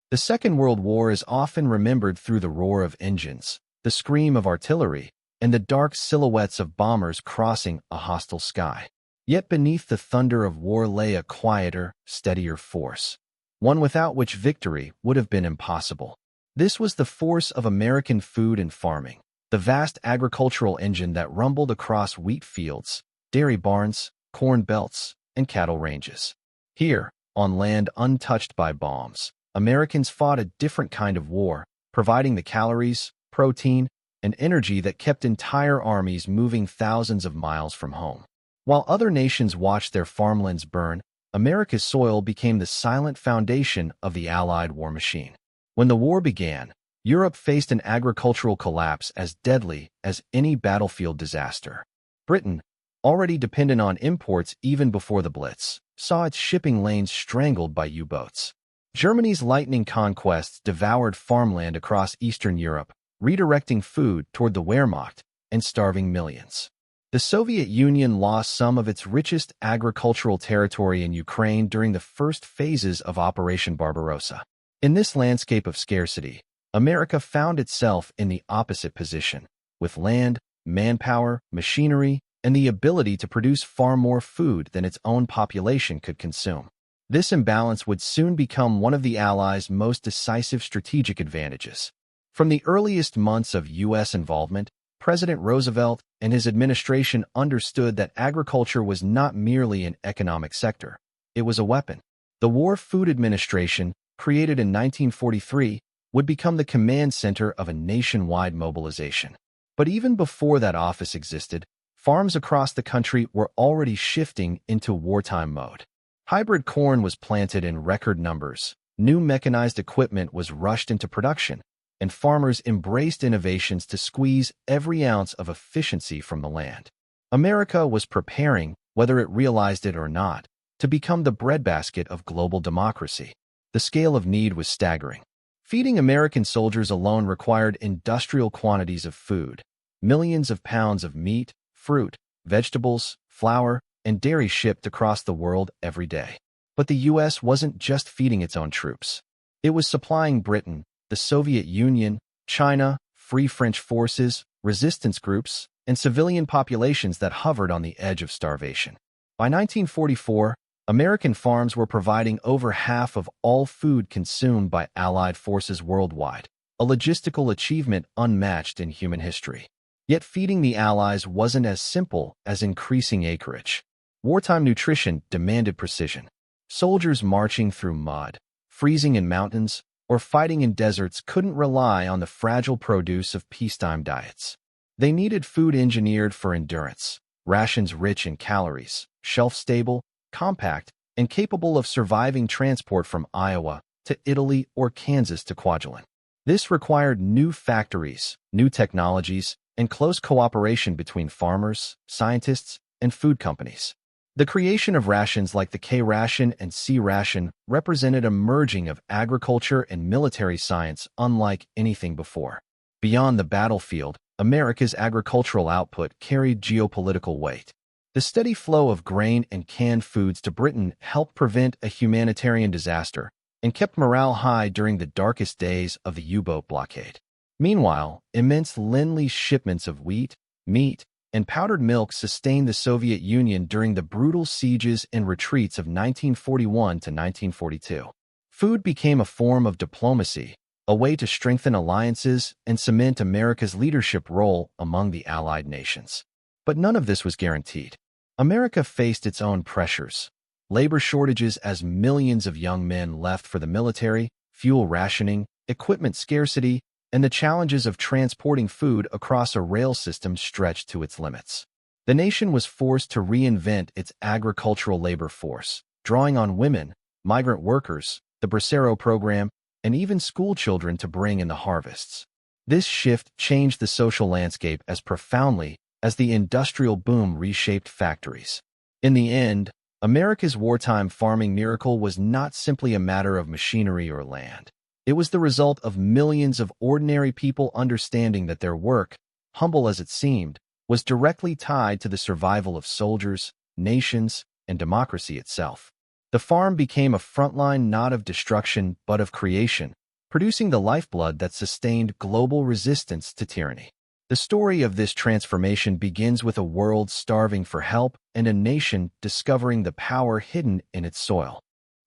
The Second World War is often remembered through the roar of engines, the scream of artillery, and the dark silhouettes of bombers crossing a hostile sky. Yet beneath the thunder of war lay a quieter, steadier force, one without which victory would have been impossible. This was the force of American food and farming, the vast agricultural engine that rumbled across wheat fields, dairy barns, corn belts, and cattle ranges. Here, on land untouched by bombs, Americans fought a different kind of war, providing the calories, protein, and energy that kept entire armies moving thousands of miles from home. While other nations watched their farmlands burn, America's soil became the silent foundation of the Allied war machine. When the war began, Europe faced an agricultural collapse as deadly as any battlefield disaster. Britain, already dependent on imports even before the Blitz, saw its shipping lanes strangled by U-boats. Germany's lightning conquests devoured farmland across Eastern Europe, redirecting food toward the Wehrmacht and starving millions. The Soviet Union lost some of its richest agricultural territory in Ukraine during the first phases of Operation Barbarossa. In this landscape of scarcity, America found itself in the opposite position, with land, manpower, machinery, and the ability to produce far more food than its own population could consume. This imbalance would soon become one of the Allies' most decisive strategic advantages. From the earliest months of U.S. involvement, President Roosevelt and his administration understood that agriculture was not merely an economic sector. It was a weapon. The War Food Administration, created in 1943, would become the command center of a nationwide mobilization. But even before that office existed, farms across the country were already shifting into wartime mode. Hybrid corn was planted in record numbers, new mechanized equipment was rushed into production, and farmers embraced innovations to squeeze every ounce of efficiency from the land. America was preparing, whether it realized it or not, to become the breadbasket of global democracy. The scale of need was staggering. Feeding American soldiers alone required industrial quantities of food, millions of pounds of meat, fruit, vegetables, flour, and dairy shipped across the world every day. But the U.S. wasn't just feeding its own troops. It was supplying Britain, the Soviet Union, China, Free French forces, resistance groups, and civilian populations that hovered on the edge of starvation. By 1944, American farms were providing over half of all food consumed by Allied forces worldwide, a logistical achievement unmatched in human history. Yet feeding the Allies wasn't as simple as increasing acreage. Wartime nutrition demanded precision. Soldiers marching through mud, freezing in mountains, or fighting in deserts couldn't rely on the fragile produce of peacetime diets. They needed food engineered for endurance, rations rich in calories, shelf-stable, compact, and capable of surviving transport from Iowa to Italy or Kansas to Kwajalein. This required new factories, new technologies, and close cooperation between farmers, scientists, and food companies. The creation of rations like the K-ration and C-ration represented a merging of agriculture and military science unlike anything before. Beyond the battlefield, America's agricultural output carried geopolitical weight. The steady flow of grain and canned foods to Britain helped prevent a humanitarian disaster and kept morale high during the darkest days of the U-boat blockade. Meanwhile, immense Lend-Lease shipments of wheat, meat, and powdered milk sustained the Soviet Union during the brutal sieges and retreats of 1941 to 1942. Food became a form of diplomacy, a way to strengthen alliances and cement America's leadership role among the Allied nations. But none of this was guaranteed. America faced its own pressures. Labor shortages as millions of young men left for the military, fuel rationing, equipment scarcity, and the challenges of transporting food across a rail system stretched to its limits. The nation was forced to reinvent its agricultural labor force, drawing on women, migrant workers, the Bracero program, and even school children to bring in the harvests. This shift changed the social landscape as profoundly as the industrial boom reshaped factories. In the end, America's wartime farming miracle was not simply a matter of machinery or land. It was the result of millions of ordinary people understanding that their work, humble as it seemed, was directly tied to the survival of soldiers, nations, and democracy itself. The farm became a frontline not of destruction but of creation, producing the lifeblood that sustained global resistance to tyranny. The story of this transformation begins with a world starving for help and a nation discovering the power hidden in its soil.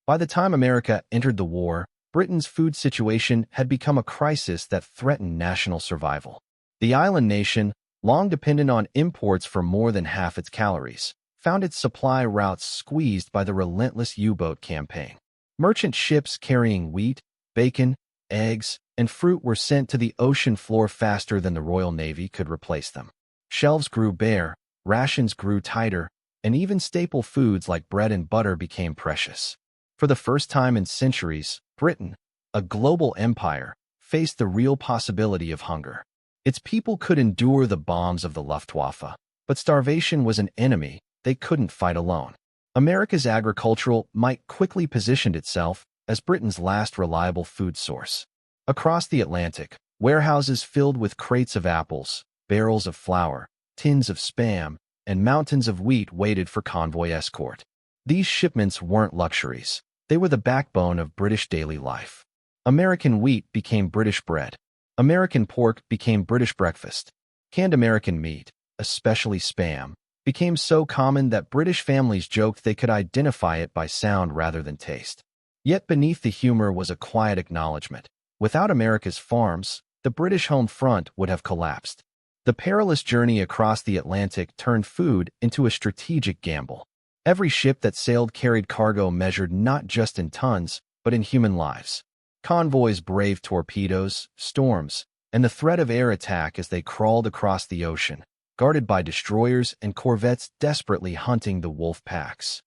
By the time America entered the war, Britain's food situation had become a crisis that threatened national survival. The island nation, long dependent on imports for more than half its calories, found its supply routes squeezed by the relentless U-boat campaign. Merchant ships carrying wheat, bacon, eggs, and fruit were sent to the ocean floor faster than the Royal Navy could replace them. Shelves grew bare, rations grew tighter, and even staple foods like bread and butter became precious. For the first time in centuries, Britain, a global empire, faced the real possibility of hunger. Its people could endure the bombs of the Luftwaffe, but starvation was an enemy they couldn't fight alone. America's agricultural might quickly positioned itself as Britain's last reliable food source. Across the Atlantic, warehouses filled with crates of apples, barrels of flour, tins of Spam, and mountains of wheat waited for convoy escort. These shipments weren't luxuries. They were the backbone of British daily life. American wheat became British bread. American pork became British breakfast. Canned American meat, especially Spam, became so common that British families joked they could identify it by sound rather than taste. Yet beneath the humor was a quiet acknowledgement. Without America's farms, the British home front would have collapsed. The perilous journey across the Atlantic turned food into a strategic gamble. Every ship that sailed carried cargo measured not just in tons, but in human lives. Convoys braved torpedoes, storms, and the threat of air attack as they crawled across the ocean, guarded by destroyers and corvettes desperately hunting the wolf packs.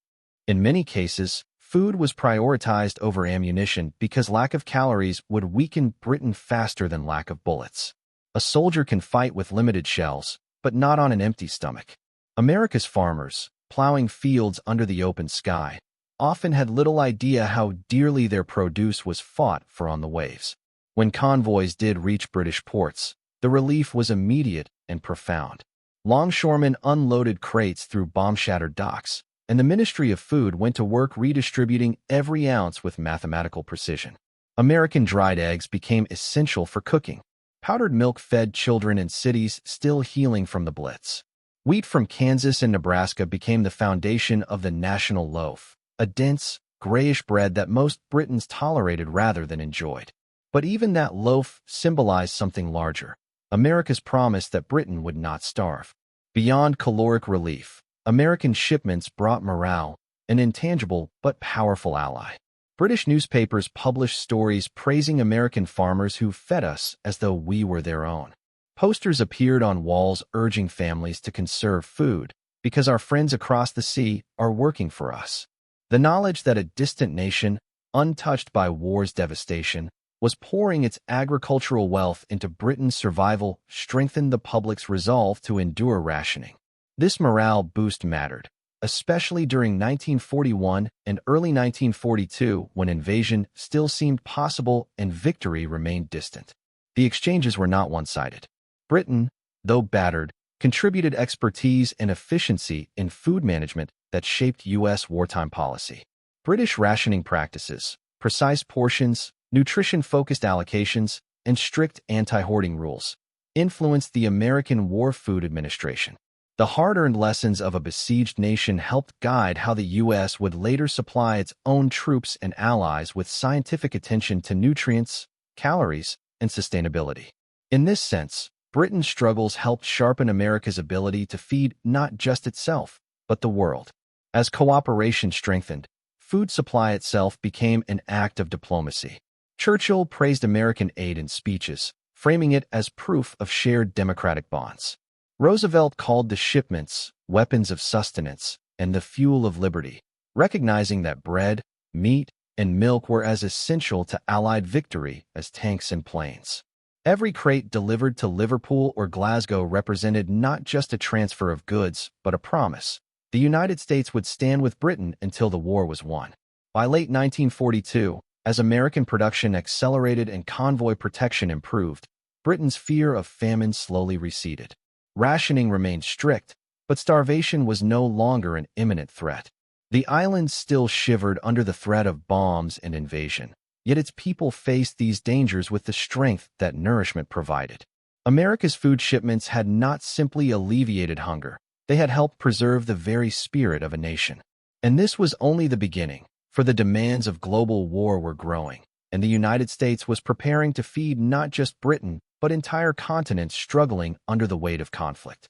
In many cases, food was prioritized over ammunition because lack of calories would weaken Britain faster than lack of bullets. A soldier can fight with limited shells, but not on an empty stomach. America's farmers, plowing fields under the open sky, often had little idea how dearly their produce was fought for on the waves. When convoys did reach British ports, the relief was immediate and profound. Longshoremen unloaded crates through bomb-shattered docks, and the Ministry of Food went to work redistributing every ounce with mathematical precision. American dried eggs became essential for cooking. Powdered milk fed children in cities still healing from the Blitz. Wheat from Kansas and Nebraska became the foundation of the national loaf, a dense, grayish bread that most Britons tolerated rather than enjoyed. But even that loaf symbolized something larger, America's promise that Britain would not starve. Beyond caloric relief, American shipments brought morale, an intangible but powerful ally. British newspapers published stories praising American farmers who fed us as though we were their own. Posters appeared on walls urging families to conserve food because our friends across the sea are working for us. The knowledge that a distant nation, untouched by war's devastation, was pouring its agricultural wealth into Britain's survival strengthened the public's resolve to endure rationing. This morale boost mattered, especially during 1941 and early 1942 when invasion still seemed possible and victory remained distant. The exchanges were not one-sided. Britain, though battered, contributed expertise and efficiency in food management that shaped U.S. wartime policy. British rationing practices, precise portions, nutrition-focused allocations, and strict anti-hoarding rules influenced the American War Food Administration. The hard-earned lessons of a besieged nation helped guide how the U.S. would later supply its own troops and allies with scientific attention to nutrients, calories, and sustainability. In this sense, Britain's struggles helped sharpen America's ability to feed not just itself, but the world. As cooperation strengthened, food supply itself became an act of diplomacy. Churchill praised American aid in speeches, framing it as proof of shared democratic bonds. Roosevelt called the shipments weapons of sustenance and the fuel of liberty, recognizing that bread, meat, and milk were as essential to Allied victory as tanks and planes. Every crate delivered to Liverpool or Glasgow represented not just a transfer of goods, but a promise. The United States would stand with Britain until the war was won. By late 1942, as American production accelerated and convoy protection improved, Britain's fear of famine slowly receded. Rationing remained strict, but starvation was no longer an imminent threat. The island still shivered under the threat of bombs and invasion, yet its people faced these dangers with the strength that nourishment provided. America's food shipments had not simply alleviated hunger, they had helped preserve the very spirit of a nation. And this was only the beginning, for the demands of global war were growing, and the United States was preparing to feed not just Britain, but entire continents struggling under the weight of conflict.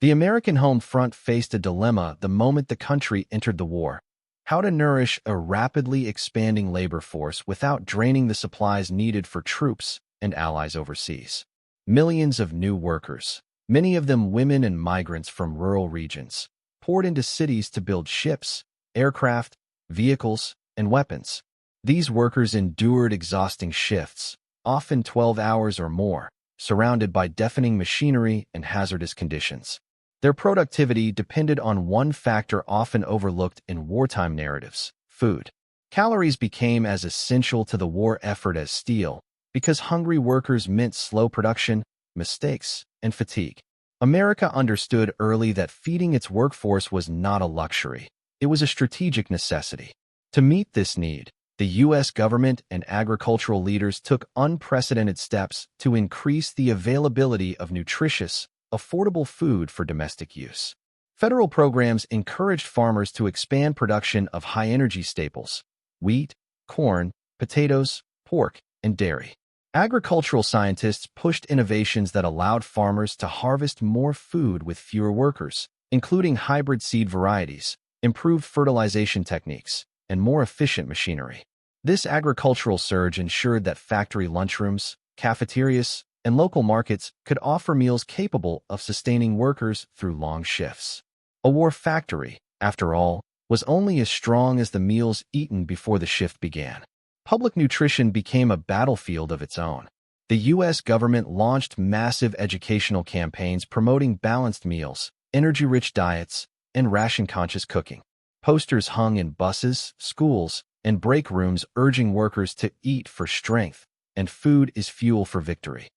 The American home front faced a dilemma the moment the country entered the war: how to nourish a rapidly expanding labor force without draining the supplies needed for troops and allies overseas. Millions of new workers, many of them women and migrants from rural regions, poured into cities to build ships, aircraft, vehicles, and weapons. These workers endured exhausting shifts, often 12 hours or more, surrounded by deafening machinery and hazardous conditions. Their productivity depended on one factor often overlooked in wartime narratives: food. Calories became as essential to the war effort as steel, because hungry workers meant slow production, mistakes, and fatigue. America understood early that feeding its workforce was not a luxury, it was a strategic necessity. To meet this need, the U.S. government and agricultural leaders took unprecedented steps to increase the availability of nutritious, affordable food for domestic use. Federal programs encouraged farmers to expand production of high-energy staples: wheat, corn, potatoes, pork, and dairy. Agricultural scientists pushed innovations that allowed farmers to harvest more food with fewer workers, including hybrid seed varieties, improved fertilization techniques, and more efficient machinery. This agricultural surge ensured that factory lunchrooms, cafeterias, and local markets could offer meals capable of sustaining workers through long shifts. A war factory, after all, was only as strong as the meals eaten before the shift began. Public nutrition became a battlefield of its own. The U.S. government launched massive educational campaigns promoting balanced meals, energy-rich diets, and ration-conscious cooking. Posters hung in buses, schools, and break rooms urging workers to eat for strength, and food is fuel for victory.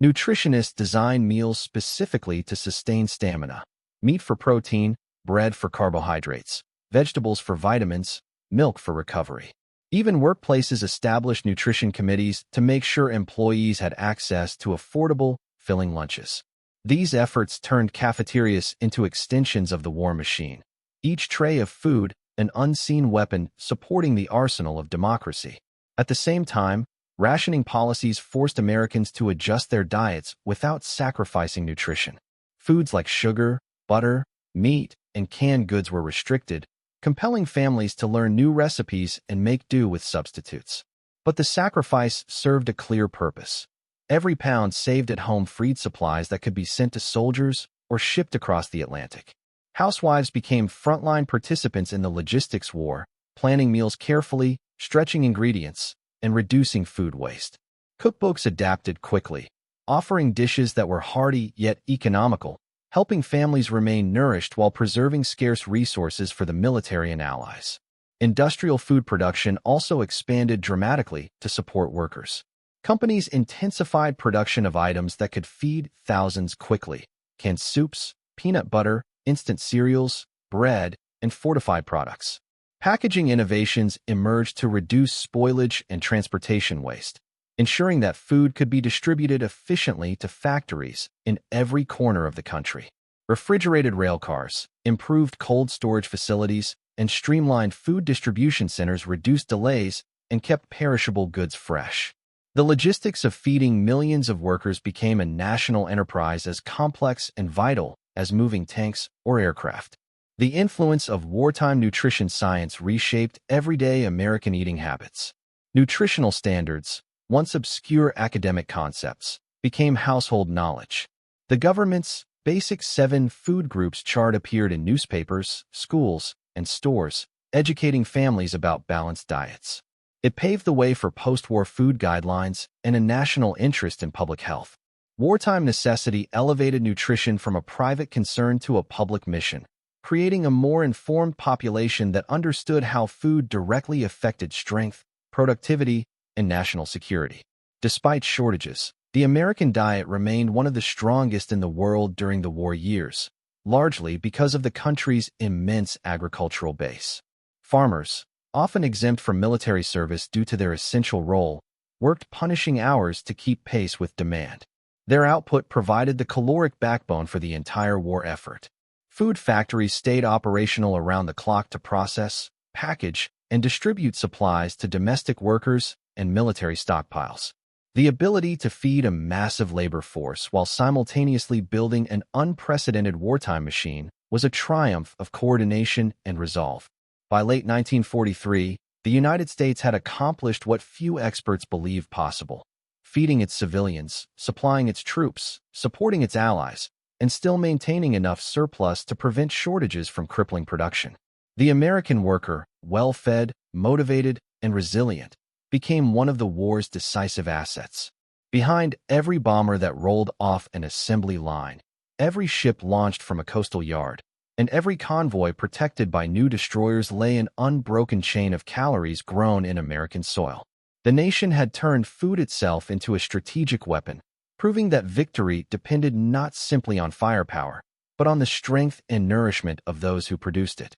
Nutritionists designed meals specifically to sustain stamina: meat for protein, bread for carbohydrates, vegetables for vitamins, milk for recovery. Even workplaces established nutrition committees to make sure employees had access to affordable, filling lunches. These efforts turned cafeterias into extensions of the war machine, each tray of food an unseen weapon supporting the arsenal of democracy. At the same time, rationing policies forced Americans to adjust their diets without sacrificing nutrition. Foods like sugar, butter, meat, and canned goods were restricted, compelling families to learn new recipes and make do with substitutes. But the sacrifice served a clear purpose. Every pound saved at home freed supplies that could be sent to soldiers or shipped across the Atlantic. Housewives became frontline participants in the logistics war, planning meals carefully, stretching ingredients, and reducing food waste. Cookbooks adapted quickly, offering dishes that were hearty yet economical, helping families remain nourished while preserving scarce resources for the military and allies. Industrial food production also expanded dramatically to support workers. Companies intensified production of items that could feed thousands quickly: canned soups, peanut butter, instant cereals, bread, and fortified products. Packaging innovations emerged to reduce spoilage and transportation waste, ensuring that food could be distributed efficiently to factories in every corner of the country. Refrigerated rail cars, improved cold storage facilities, and streamlined food distribution centers reduced delays and kept perishable goods fresh. The logistics of feeding millions of workers became a national enterprise as complex and vital as moving tanks or aircraft. The influence of wartime nutrition science reshaped everyday American eating habits. Nutritional standards, once obscure academic concepts, became household knowledge. The government's Basic 7 Food Groups chart appeared in newspapers, schools, and stores, educating families about balanced diets. It paved the way for post-war food guidelines and a national interest in public health. Wartime necessity elevated nutrition from a private concern to a public mission, creating a more informed population that understood how food directly affected strength, productivity, and national security. Despite shortages, the American diet remained one of the strongest in the world during the war years, largely because of the country's immense agricultural base. Farmers, often exempt from military service due to their essential role, worked punishing hours to keep pace with demand. Their output provided the caloric backbone for the entire war effort. Food factories stayed operational around the clock to process, package, and distribute supplies to domestic workers and military stockpiles. The ability to feed a massive labor force while simultaneously building an unprecedented wartime machine was a triumph of coordination and resolve. By late 1943, the United States had accomplished what few experts believed possible: feeding its civilians, supplying its troops, supporting its allies, and still maintaining enough surplus to prevent shortages from crippling production. The American worker, well-fed, motivated, and resilient, became one of the war's decisive assets. Behind every bomber that rolled off an assembly line, every ship launched from a coastal yard, and every convoy protected by new destroyers lay an unbroken chain of calories grown in American soil. The nation had turned food itself into a strategic weapon, proving that victory depended not simply on firepower, but on the strength and nourishment of those who produced it.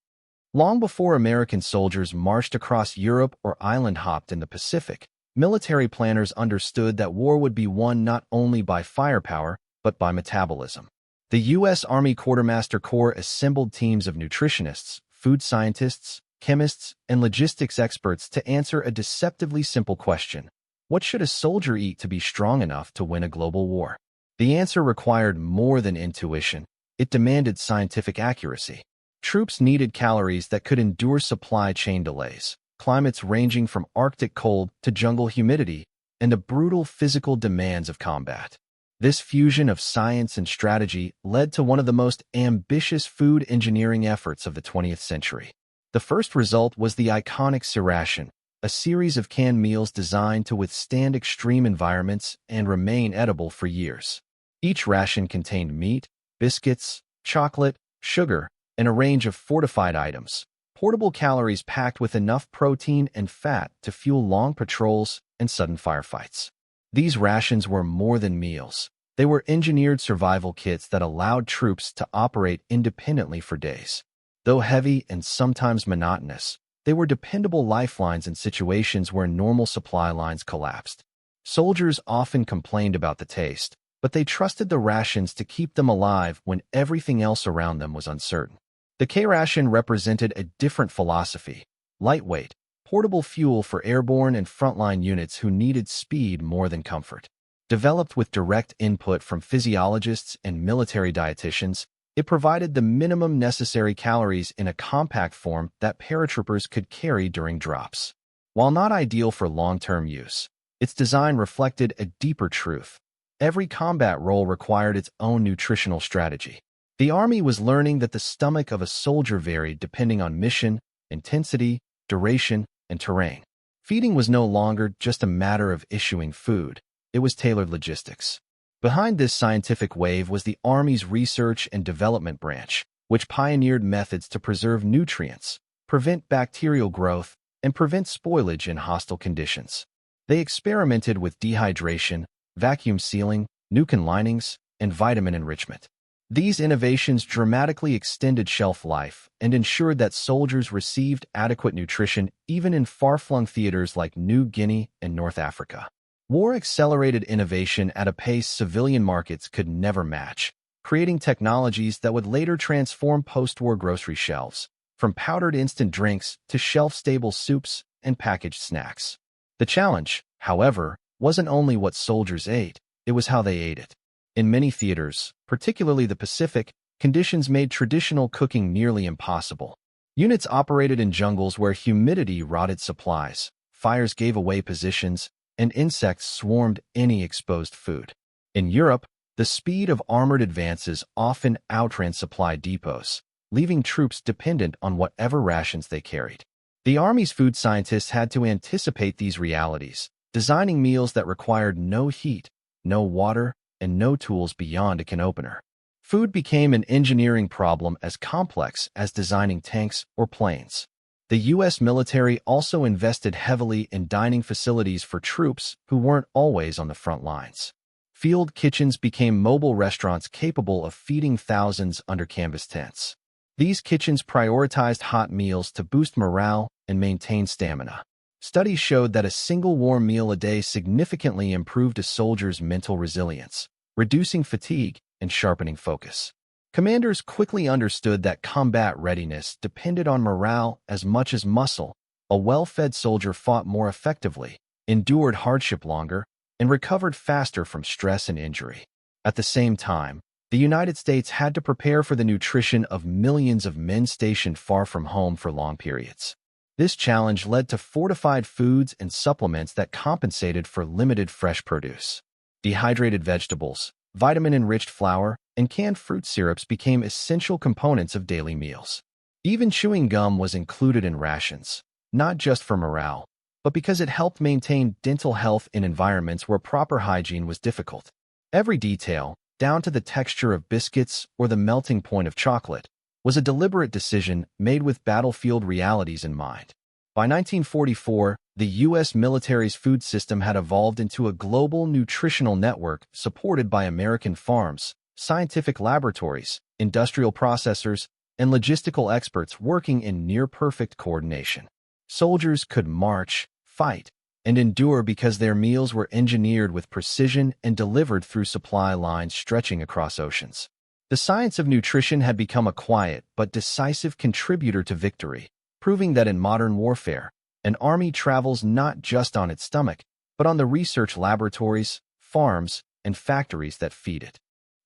Long before American soldiers marched across Europe or island-hopped in the Pacific, military planners understood that war would be won not only by firepower, but by metabolism. The U.S. Army Quartermaster Corps assembled teams of nutritionists, food scientists, chemists, and logistics experts to answer a deceptively simple question: what should a soldier eat to be strong enough to win a global war? The answer required more than intuition. It demanded scientific accuracy. Troops needed calories that could endure supply chain delays, climates ranging from Arctic cold to jungle humidity, and the brutal physical demands of combat. This fusion of science and strategy led to one of the most ambitious food engineering efforts of the 20th century. The first result was the iconic C-ration, a series of canned meals designed to withstand extreme environments and remain edible for years. Each ration contained meat, biscuits, chocolate, sugar, and a range of fortified items, portable calories packed with enough protein and fat to fuel long patrols and sudden firefights. These rations were more than meals. They were engineered survival kits that allowed troops to operate independently for days. Though heavy and sometimes monotonous, they were dependable lifelines in situations where normal supply lines collapsed. Soldiers often complained about the taste, but they trusted the rations to keep them alive when everything else around them was uncertain. The K-ration represented a different philosophy: lightweight, portable fuel for airborne and frontline units who needed speed more than comfort. Developed with direct input from physiologists and military dietitians, it provided the minimum necessary calories in a compact form that paratroopers could carry during drops. While not ideal for long-term use, its design reflected a deeper truth: every combat role required its own nutritional strategy. The Army was learning that the stomach of a soldier varied depending on mission, intensity, duration, and terrain. Feeding was no longer just a matter of issuing food. It was tailored logistics. Behind this scientific wave was the Army's research and development branch, which pioneered methods to preserve nutrients, prevent bacterial growth, and prevent spoilage in hostile conditions. They experimented with dehydration, vacuum sealing, nuken linings, and vitamin enrichment. These innovations dramatically extended shelf life and ensured that soldiers received adequate nutrition even in far-flung theaters like New Guinea and North Africa. War accelerated innovation at a pace civilian markets could never match, creating technologies that would later transform post-war grocery shelves, from powdered instant drinks to shelf-stable soups and packaged snacks. The challenge, however, wasn't only what soldiers ate, it was how they ate it. In many theaters, particularly the Pacific, conditions made traditional cooking nearly impossible. Units operated in jungles where humidity rotted supplies, fires gave away positions, and insects swarmed any exposed food. In Europe, the speed of armored advances often outran supply depots, leaving troops dependent on whatever rations they carried. The Army's food scientists had to anticipate these realities, designing meals that required no heat, no water, and no tools beyond a can opener. Food became an engineering problem as complex as designing tanks or planes. The U.S. military also invested heavily in dining facilities for troops who weren't always on the front lines. Field kitchens became mobile restaurants capable of feeding thousands under canvas tents. These kitchens prioritized hot meals to boost morale and maintain stamina. Studies showed that a single warm meal a day significantly improved a soldier's mental resilience, reducing fatigue and sharpening focus. Commanders quickly understood that combat readiness depended on morale as much as muscle. A well-fed soldier fought more effectively, endured hardship longer, and recovered faster from stress and injury. At the same time, the United States had to prepare for the nutrition of millions of men stationed far from home for long periods. This challenge led to fortified foods and supplements that compensated for limited fresh produce. Dehydrated vegetables, vitamin-enriched flour, and canned fruit syrups became essential components of daily meals. Even chewing gum was included in rations, not just for morale, but because it helped maintain dental health in environments where proper hygiene was difficult. Every detail, down to the texture of biscuits or the melting point of chocolate, was a deliberate decision made with battlefield realities in mind. By 1944, the U.S. military's food system had evolved into a global nutritional network supported by American farms, scientific laboratories, industrial processors, and logistical experts working in near-perfect coordination. Soldiers could march, fight, and endure because their meals were engineered with precision and delivered through supply lines stretching across oceans. The science of nutrition had become a quiet but decisive contributor to victory, proving that in modern warfare, an army travels not just on its stomach, but on the research laboratories, farms, and factories that feed it.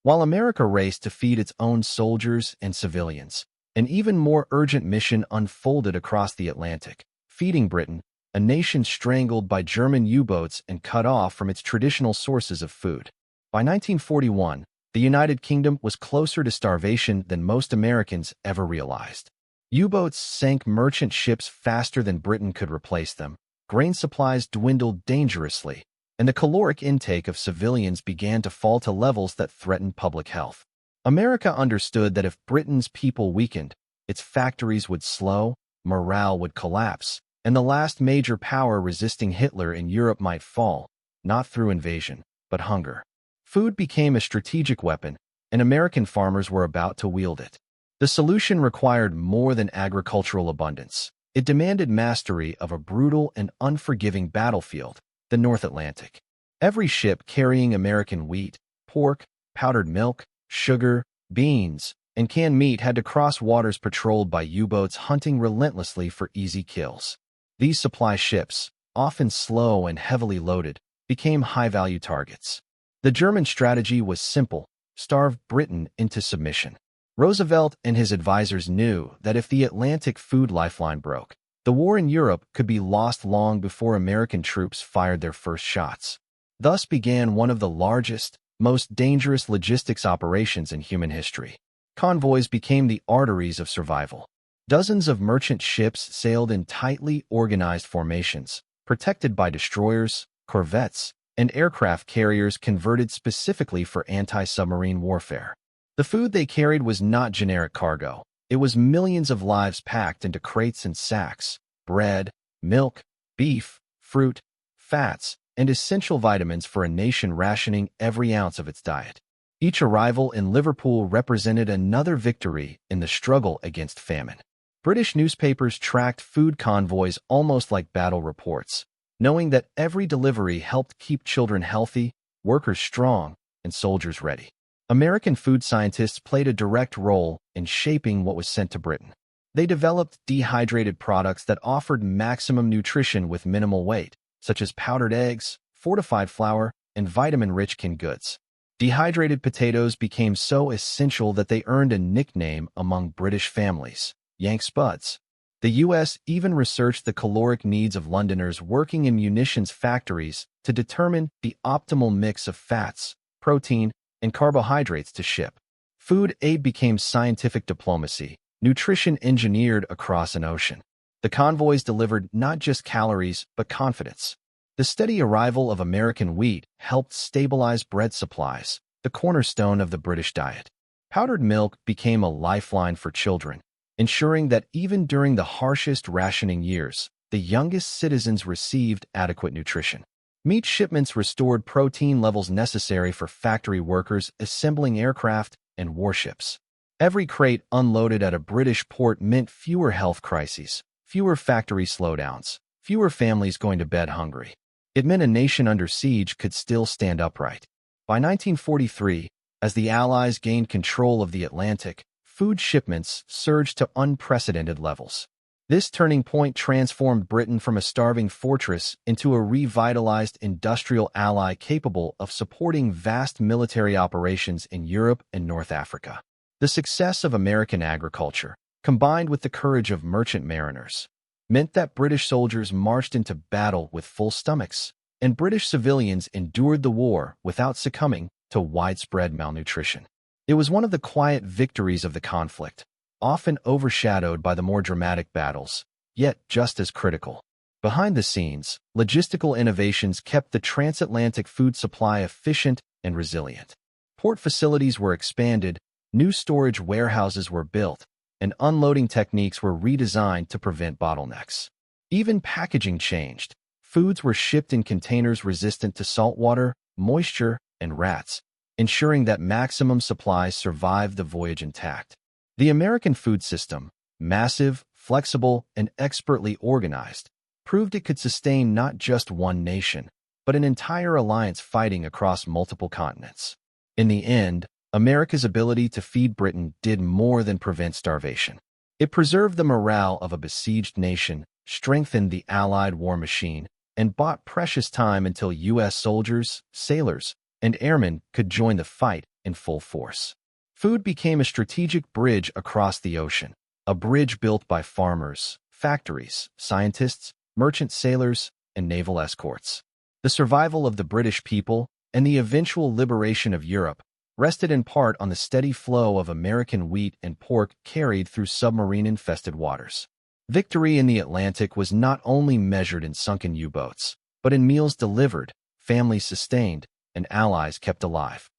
While America raced to feed its own soldiers and civilians, an even more urgent mission unfolded across the Atlantic, feeding Britain, a nation strangled by German U-boats and cut off from its traditional sources of food. By 1941, the United Kingdom was closer to starvation than most Americans ever realized. U-boats sank merchant ships faster than Britain could replace them, grain supplies dwindled dangerously, and the caloric intake of civilians began to fall to levels that threatened public health. America understood that if Britain's people weakened, its factories would slow, morale would collapse, and the last major power resisting Hitler in Europe might fall, not through invasion, but hunger. Food became a strategic weapon, and American farmers were about to wield it. The solution required more than agricultural abundance. It demanded mastery of a brutal and unforgiving battlefield, the North Atlantic. Every ship carrying American wheat, pork, powdered milk, sugar, beans, and canned meat had to cross waters patrolled by U-boats hunting relentlessly for easy kills. These supply ships, often slow and heavily loaded, became high-value targets. The German strategy was simple: starve Britain into submission. Roosevelt and his advisors knew that if the Atlantic food lifeline broke, the war in Europe could be lost long before American troops fired their first shots. Thus began one of the largest, most dangerous logistics operations in human history. Convoys became the arteries of survival. Dozens of merchant ships sailed in tightly organized formations, protected by destroyers, corvettes, and aircraft carriers converted specifically for anti-submarine warfare. The food they carried was not generic cargo. It was millions of lives packed into crates and sacks: bread, milk, beef, fruit, fats, and essential vitamins for a nation rationing every ounce of its diet. Each arrival in Liverpool represented another victory in the struggle against famine. British newspapers tracked food convoys almost like battle reports, knowing that every delivery helped keep children healthy, workers strong, and soldiers ready. American food scientists played a direct role in shaping what was sent to Britain. They developed dehydrated products that offered maximum nutrition with minimal weight, such as powdered eggs, fortified flour, and vitamin-rich canned goods. Dehydrated potatoes became so essential that they earned a nickname among British families: Yank Spuds. The U.S. even researched the caloric needs of Londoners working in munitions factories to determine the optimal mix of fats, protein, and carbohydrates to ship. Food aid became scientific diplomacy, nutrition engineered across an ocean. The convoys delivered not just calories, but confidence. The steady arrival of American wheat helped stabilize bread supplies, the cornerstone of the British diet. Powdered milk became a lifeline for children, ensuring that even during the harshest rationing years, the youngest citizens received adequate nutrition. Meat shipments restored protein levels necessary for factory workers assembling aircraft and warships. Every crate unloaded at a British port meant fewer health crises, fewer factory slowdowns, fewer families going to bed hungry. It meant a nation under siege could still stand upright. By 1943, as the Allies gained control of the Atlantic, food shipments surged to unprecedented levels. This turning point transformed Britain from a starving fortress into a revitalized industrial ally capable of supporting vast military operations in Europe and North Africa. The success of American agriculture, combined with the courage of merchant mariners, meant that British soldiers marched into battle with full stomachs, and British civilians endured the war without succumbing to widespread malnutrition. It was one of the quiet victories of the conflict, often overshadowed by the more dramatic battles, yet just as critical. Behind the scenes, logistical innovations kept the transatlantic food supply efficient and resilient. Port facilities were expanded, new storage warehouses were built, and unloading techniques were redesigned to prevent bottlenecks. Even packaging changed. Foods were shipped in containers resistant to saltwater, moisture, and rats, ensuring that maximum supplies survived the voyage intact. The American food system, massive, flexible, and expertly organized, proved it could sustain not just one nation, but an entire alliance fighting across multiple continents. In the end, America's ability to feed Britain did more than prevent starvation. It preserved the morale of a besieged nation, strengthened the Allied war machine, and bought precious time until U.S. soldiers, sailors, and airmen could join the fight in full force. Food became a strategic bridge across the ocean, a bridge built by farmers, factories, scientists, merchant sailors, and naval escorts. The survival of the British people and the eventual liberation of Europe rested in part on the steady flow of American wheat and pork carried through submarine-infested waters. Victory in the Atlantic was not only measured in sunken U-boats, but in meals delivered, families sustained, and allies kept alive.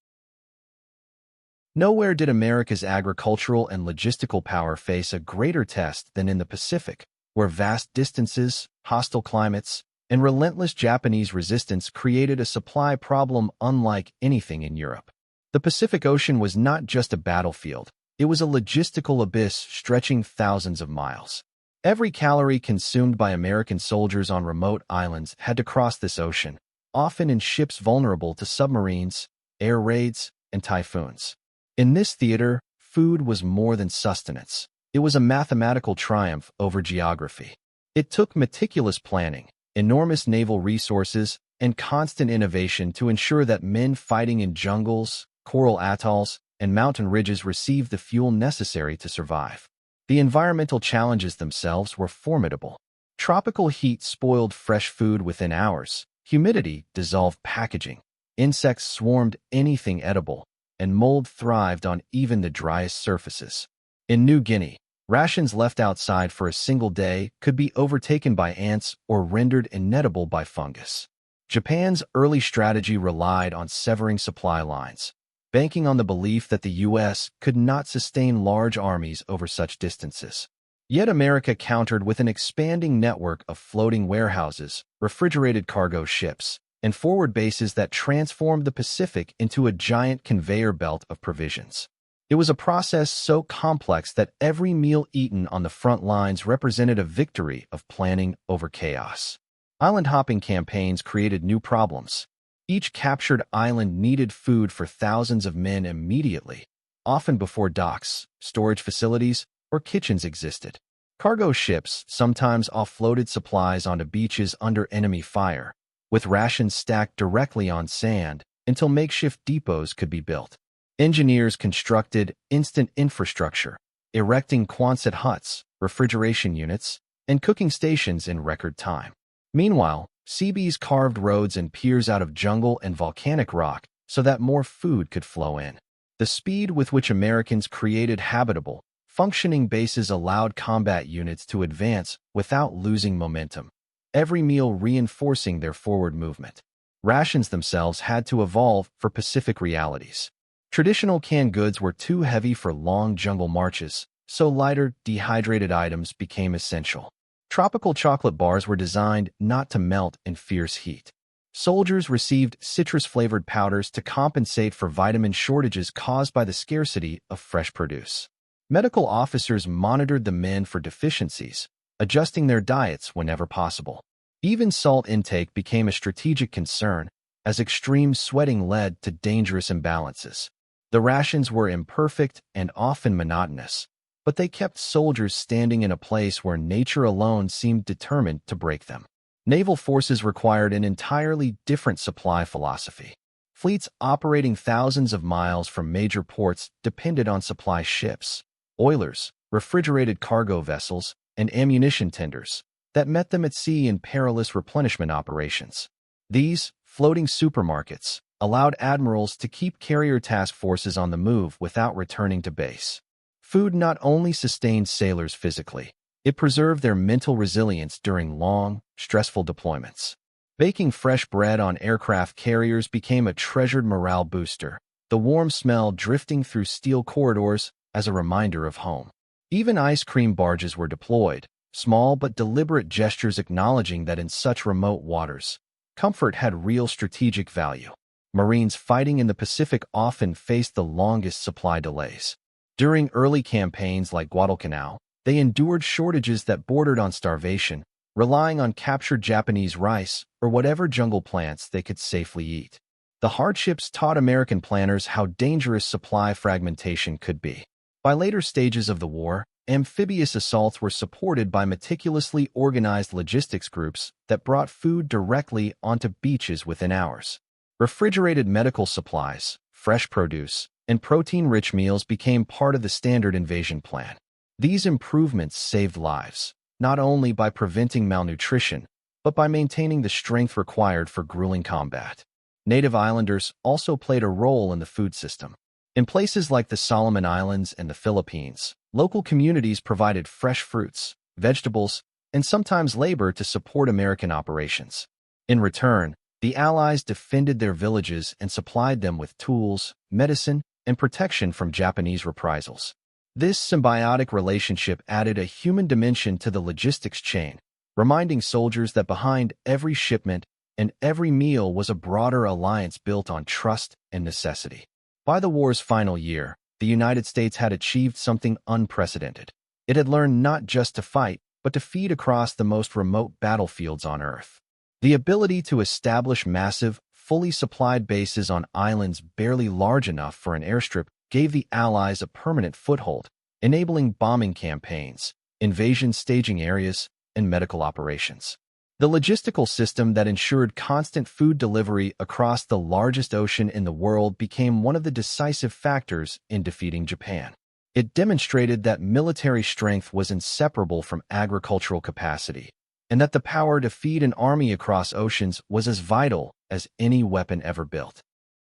Nowhere did America's agricultural and logistical power face a greater test than in the Pacific, where vast distances, hostile climates, and relentless Japanese resistance created a supply problem unlike anything in Europe. The Pacific Ocean was not just a battlefield, it was a logistical abyss stretching thousands of miles. Every calorie consumed by American soldiers on remote islands had to cross this ocean, often in ships vulnerable to submarines, air raids, and typhoons. In this theater, food was more than sustenance. It was a mathematical triumph over geography. It took meticulous planning, enormous naval resources, and constant innovation to ensure that men fighting in jungles, coral atolls, and mountain ridges received the fuel necessary to survive. The environmental challenges themselves were formidable. Tropical heat spoiled fresh food within hours, humidity dissolved packaging, insects swarmed anything edible, and mold thrived on even the driest surfaces. In New Guinea, rations left outside for a single day could be overtaken by ants or rendered inedible by fungus. Japan's early strategy relied on severing supply lines, banking on the belief that the U.S. could not sustain large armies over such distances. Yet America countered with an expanding network of floating warehouses, refrigerated cargo ships, and forward bases that transformed the Pacific into a giant conveyor belt of provisions. It was a process so complex that every meal eaten on the front lines represented a victory of planning over chaos. Island-hopping campaigns created new problems. Each captured island needed food for thousands of men immediately, often before docks, storage facilities, or kitchens existed. Cargo ships sometimes offloaded supplies onto beaches under enemy fire, with rations stacked directly on sand until makeshift depots could be built. Engineers constructed instant infrastructure, erecting Quonset huts, refrigeration units, and cooking stations in record time. Meanwhile, Seabees carved roads and piers out of jungle and volcanic rock so that more food could flow in. The speed with which Americans created habitable, functioning bases allowed combat units to advance without losing momentum, every meal reinforcing their forward movement. Rations themselves had to evolve for Pacific realities. Traditional canned goods were too heavy for long jungle marches, so lighter, dehydrated items became essential. Tropical chocolate bars were designed not to melt in fierce heat. Soldiers received citrus-flavored powders to compensate for vitamin shortages caused by the scarcity of fresh produce. Medical officers monitored the men for deficiencies, adjusting their diets whenever possible. Even salt intake became a strategic concern, as extreme sweating led to dangerous imbalances. The rations were imperfect and often monotonous, but they kept soldiers standing in a place where nature alone seemed determined to break them. Naval forces required an entirely different supply philosophy. Fleets operating thousands of miles from major ports depended on supply ships, oilers, refrigerated cargo vessels, and ammunition tenders that met them at sea in perilous replenishment operations. These floating supermarkets allowed admirals to keep carrier task forces on the move without returning to base. Food not only sustained sailors physically, it preserved their mental resilience during long, stressful deployments. Baking fresh bread on aircraft carriers became a treasured morale booster, the warm smell drifting through steel corridors as a reminder of home. Even ice cream barges were deployed, small but deliberate gestures acknowledging that in such remote waters, comfort had real strategic value. Marines fighting in the Pacific often faced the longest supply delays. During early campaigns like Guadalcanal, they endured shortages that bordered on starvation, relying on captured Japanese rice or whatever jungle plants they could safely eat. The hardships taught American planners how dangerous supply fragmentation could be. By later stages of the war, amphibious assaults were supported by meticulously organized logistics groups that brought food directly onto beaches within hours. Refrigerated medical supplies, fresh produce, and protein-rich meals became part of the standard invasion plan. These improvements saved lives, not only by preventing malnutrition, but by maintaining the strength required for grueling combat. Native islanders also played a role in the food system. In places like the Solomon Islands and the Philippines, local communities provided fresh fruits, vegetables, and sometimes labor to support American operations. In return, the Allies defended their villages and supplied them with tools, medicine, and protection from Japanese reprisals. This symbiotic relationship added a human dimension to the logistics chain, reminding soldiers that behind every shipment and every meal was a broader alliance built on trust and necessity. By the war's final year, the United States had achieved something unprecedented. It had learned not just to fight, but to feed across the most remote battlefields on Earth. The ability to establish massive, fully supplied bases on islands barely large enough for an airstrip gave the Allies a permanent foothold, enabling bombing campaigns, invasion staging areas, and medical operations. The logistical system that ensured constant food delivery across the largest ocean in the world became one of the decisive factors in defeating Japan. It demonstrated that military strength was inseparable from agricultural capacity, and that the power to feed an army across oceans was as vital as any weapon ever built.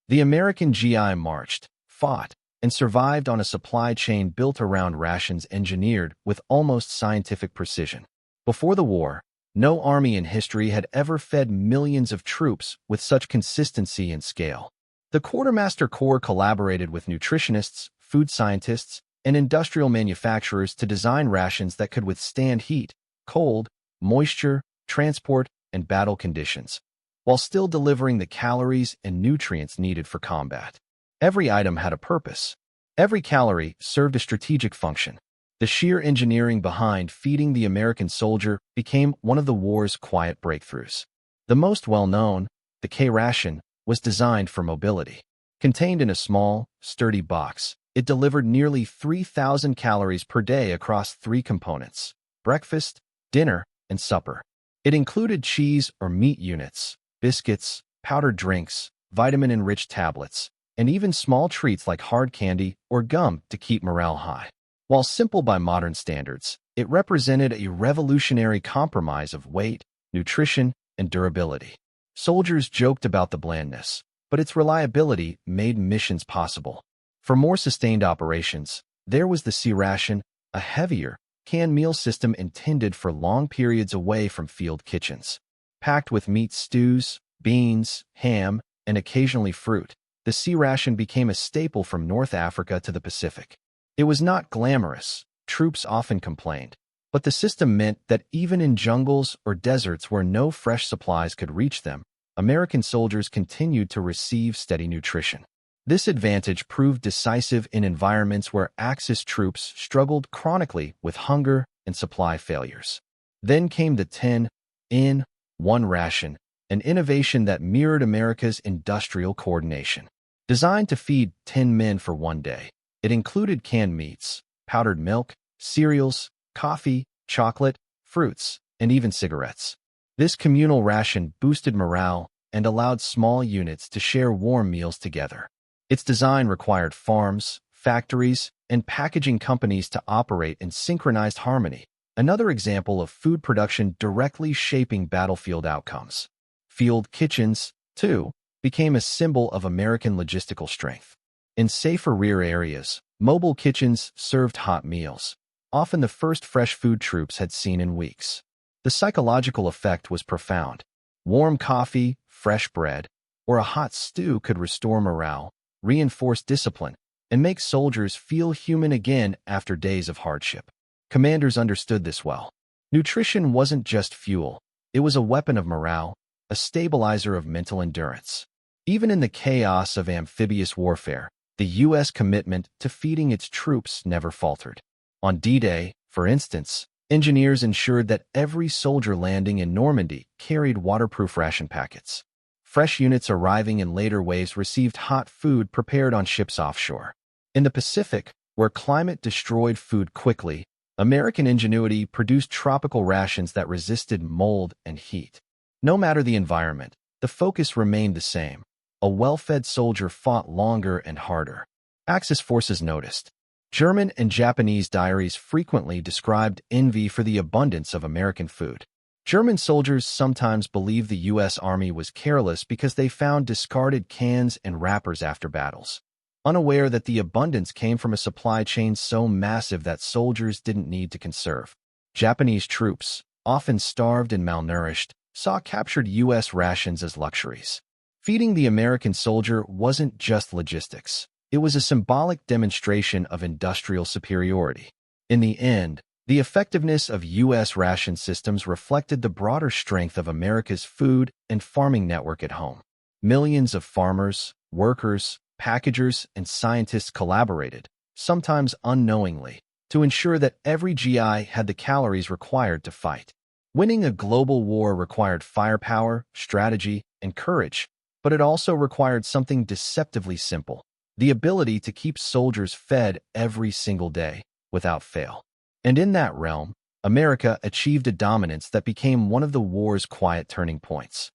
The American GI marched, fought, and survived on a supply chain built around rations engineered with almost scientific precision. Before the war, no army in history had ever fed millions of troops with such consistency and scale. The Quartermaster Corps collaborated with nutritionists, food scientists, and industrial manufacturers to design rations that could withstand heat, cold, moisture, transport, and battle conditions, while still delivering the calories and nutrients needed for combat. Every item had a purpose. Every calorie served a strategic function. The sheer engineering behind feeding the American soldier became one of the war's quiet breakthroughs. The most well-known, the K-ration, was designed for mobility. Contained in a small, sturdy box, it delivered nearly 3,000 calories per day across 3 components: breakfast, dinner, and supper. It included cheese or meat units, biscuits, powdered drinks, vitamin-enriched tablets, and even small treats like hard candy or gum to keep morale high. While simple by modern standards, it represented a revolutionary compromise of weight, nutrition, and durability. Soldiers joked about the blandness, but its reliability made missions possible. For more sustained operations, there was the C-ration, a heavier, canned meal system intended for long periods away from field kitchens. Packed with meat stews, beans, ham, and occasionally fruit, the C-ration became a staple from North Africa to the Pacific. It was not glamorous, troops often complained, but the system meant that even in jungles or deserts where no fresh supplies could reach them, American soldiers continued to receive steady nutrition. This advantage proved decisive in environments where Axis troops struggled chronically with hunger and supply failures. Then came the 10-in-1 ration, an innovation that mirrored America's industrial coordination. Designed to feed 10 men for one day, it included canned meats, powdered milk, cereals, coffee, chocolate, fruits, and even cigarettes. This communal ration boosted morale and allowed small units to share warm meals together. Its design required farms, factories, and packaging companies to operate in synchronized harmony, another example of food production directly shaping battlefield outcomes. Field kitchens, too, became a symbol of American logistical strength. In safer rear areas, mobile kitchens served hot meals, often the first fresh food troops had seen in weeks. The psychological effect was profound. Warm coffee, fresh bread, or a hot stew could restore morale, reinforce discipline, and make soldiers feel human again after days of hardship. Commanders understood this well. Nutrition wasn't just fuel, it was a weapon of morale, a stabilizer of mental endurance. Even in the chaos of amphibious warfare, the U.S. commitment to feeding its troops never faltered. On D-Day, for instance, engineers ensured that every soldier landing in Normandy carried waterproof ration packets. Fresh units arriving in later waves received hot food prepared on ships offshore. In the Pacific, where climate destroyed food quickly, American ingenuity produced tropical rations that resisted mold and heat. No matter the environment, the focus remained the same. A well-fed soldier fought longer and harder. Axis forces noticed. German and Japanese diaries frequently described envy for the abundance of American food. German soldiers sometimes believed the U.S. Army was careless because they found discarded cans and wrappers after battles, unaware that the abundance came from a supply chain so massive that soldiers didn't need to conserve. Japanese troops, often starved and malnourished, saw captured U.S. rations as luxuries. Feeding the American soldier wasn't just logistics. It was a symbolic demonstration of industrial superiority. In the end, the effectiveness of U.S. ration systems reflected the broader strength of America's food and farming network at home. Millions of farmers, workers, packagers, and scientists collaborated, sometimes unknowingly, to ensure that every GI had the calories required to fight. Winning a global war required firepower, strategy, and courage, but it also required something deceptively simple: the ability to keep soldiers fed every single day, without fail. And in that realm, America achieved a dominance that became one of the war's quiet turning points.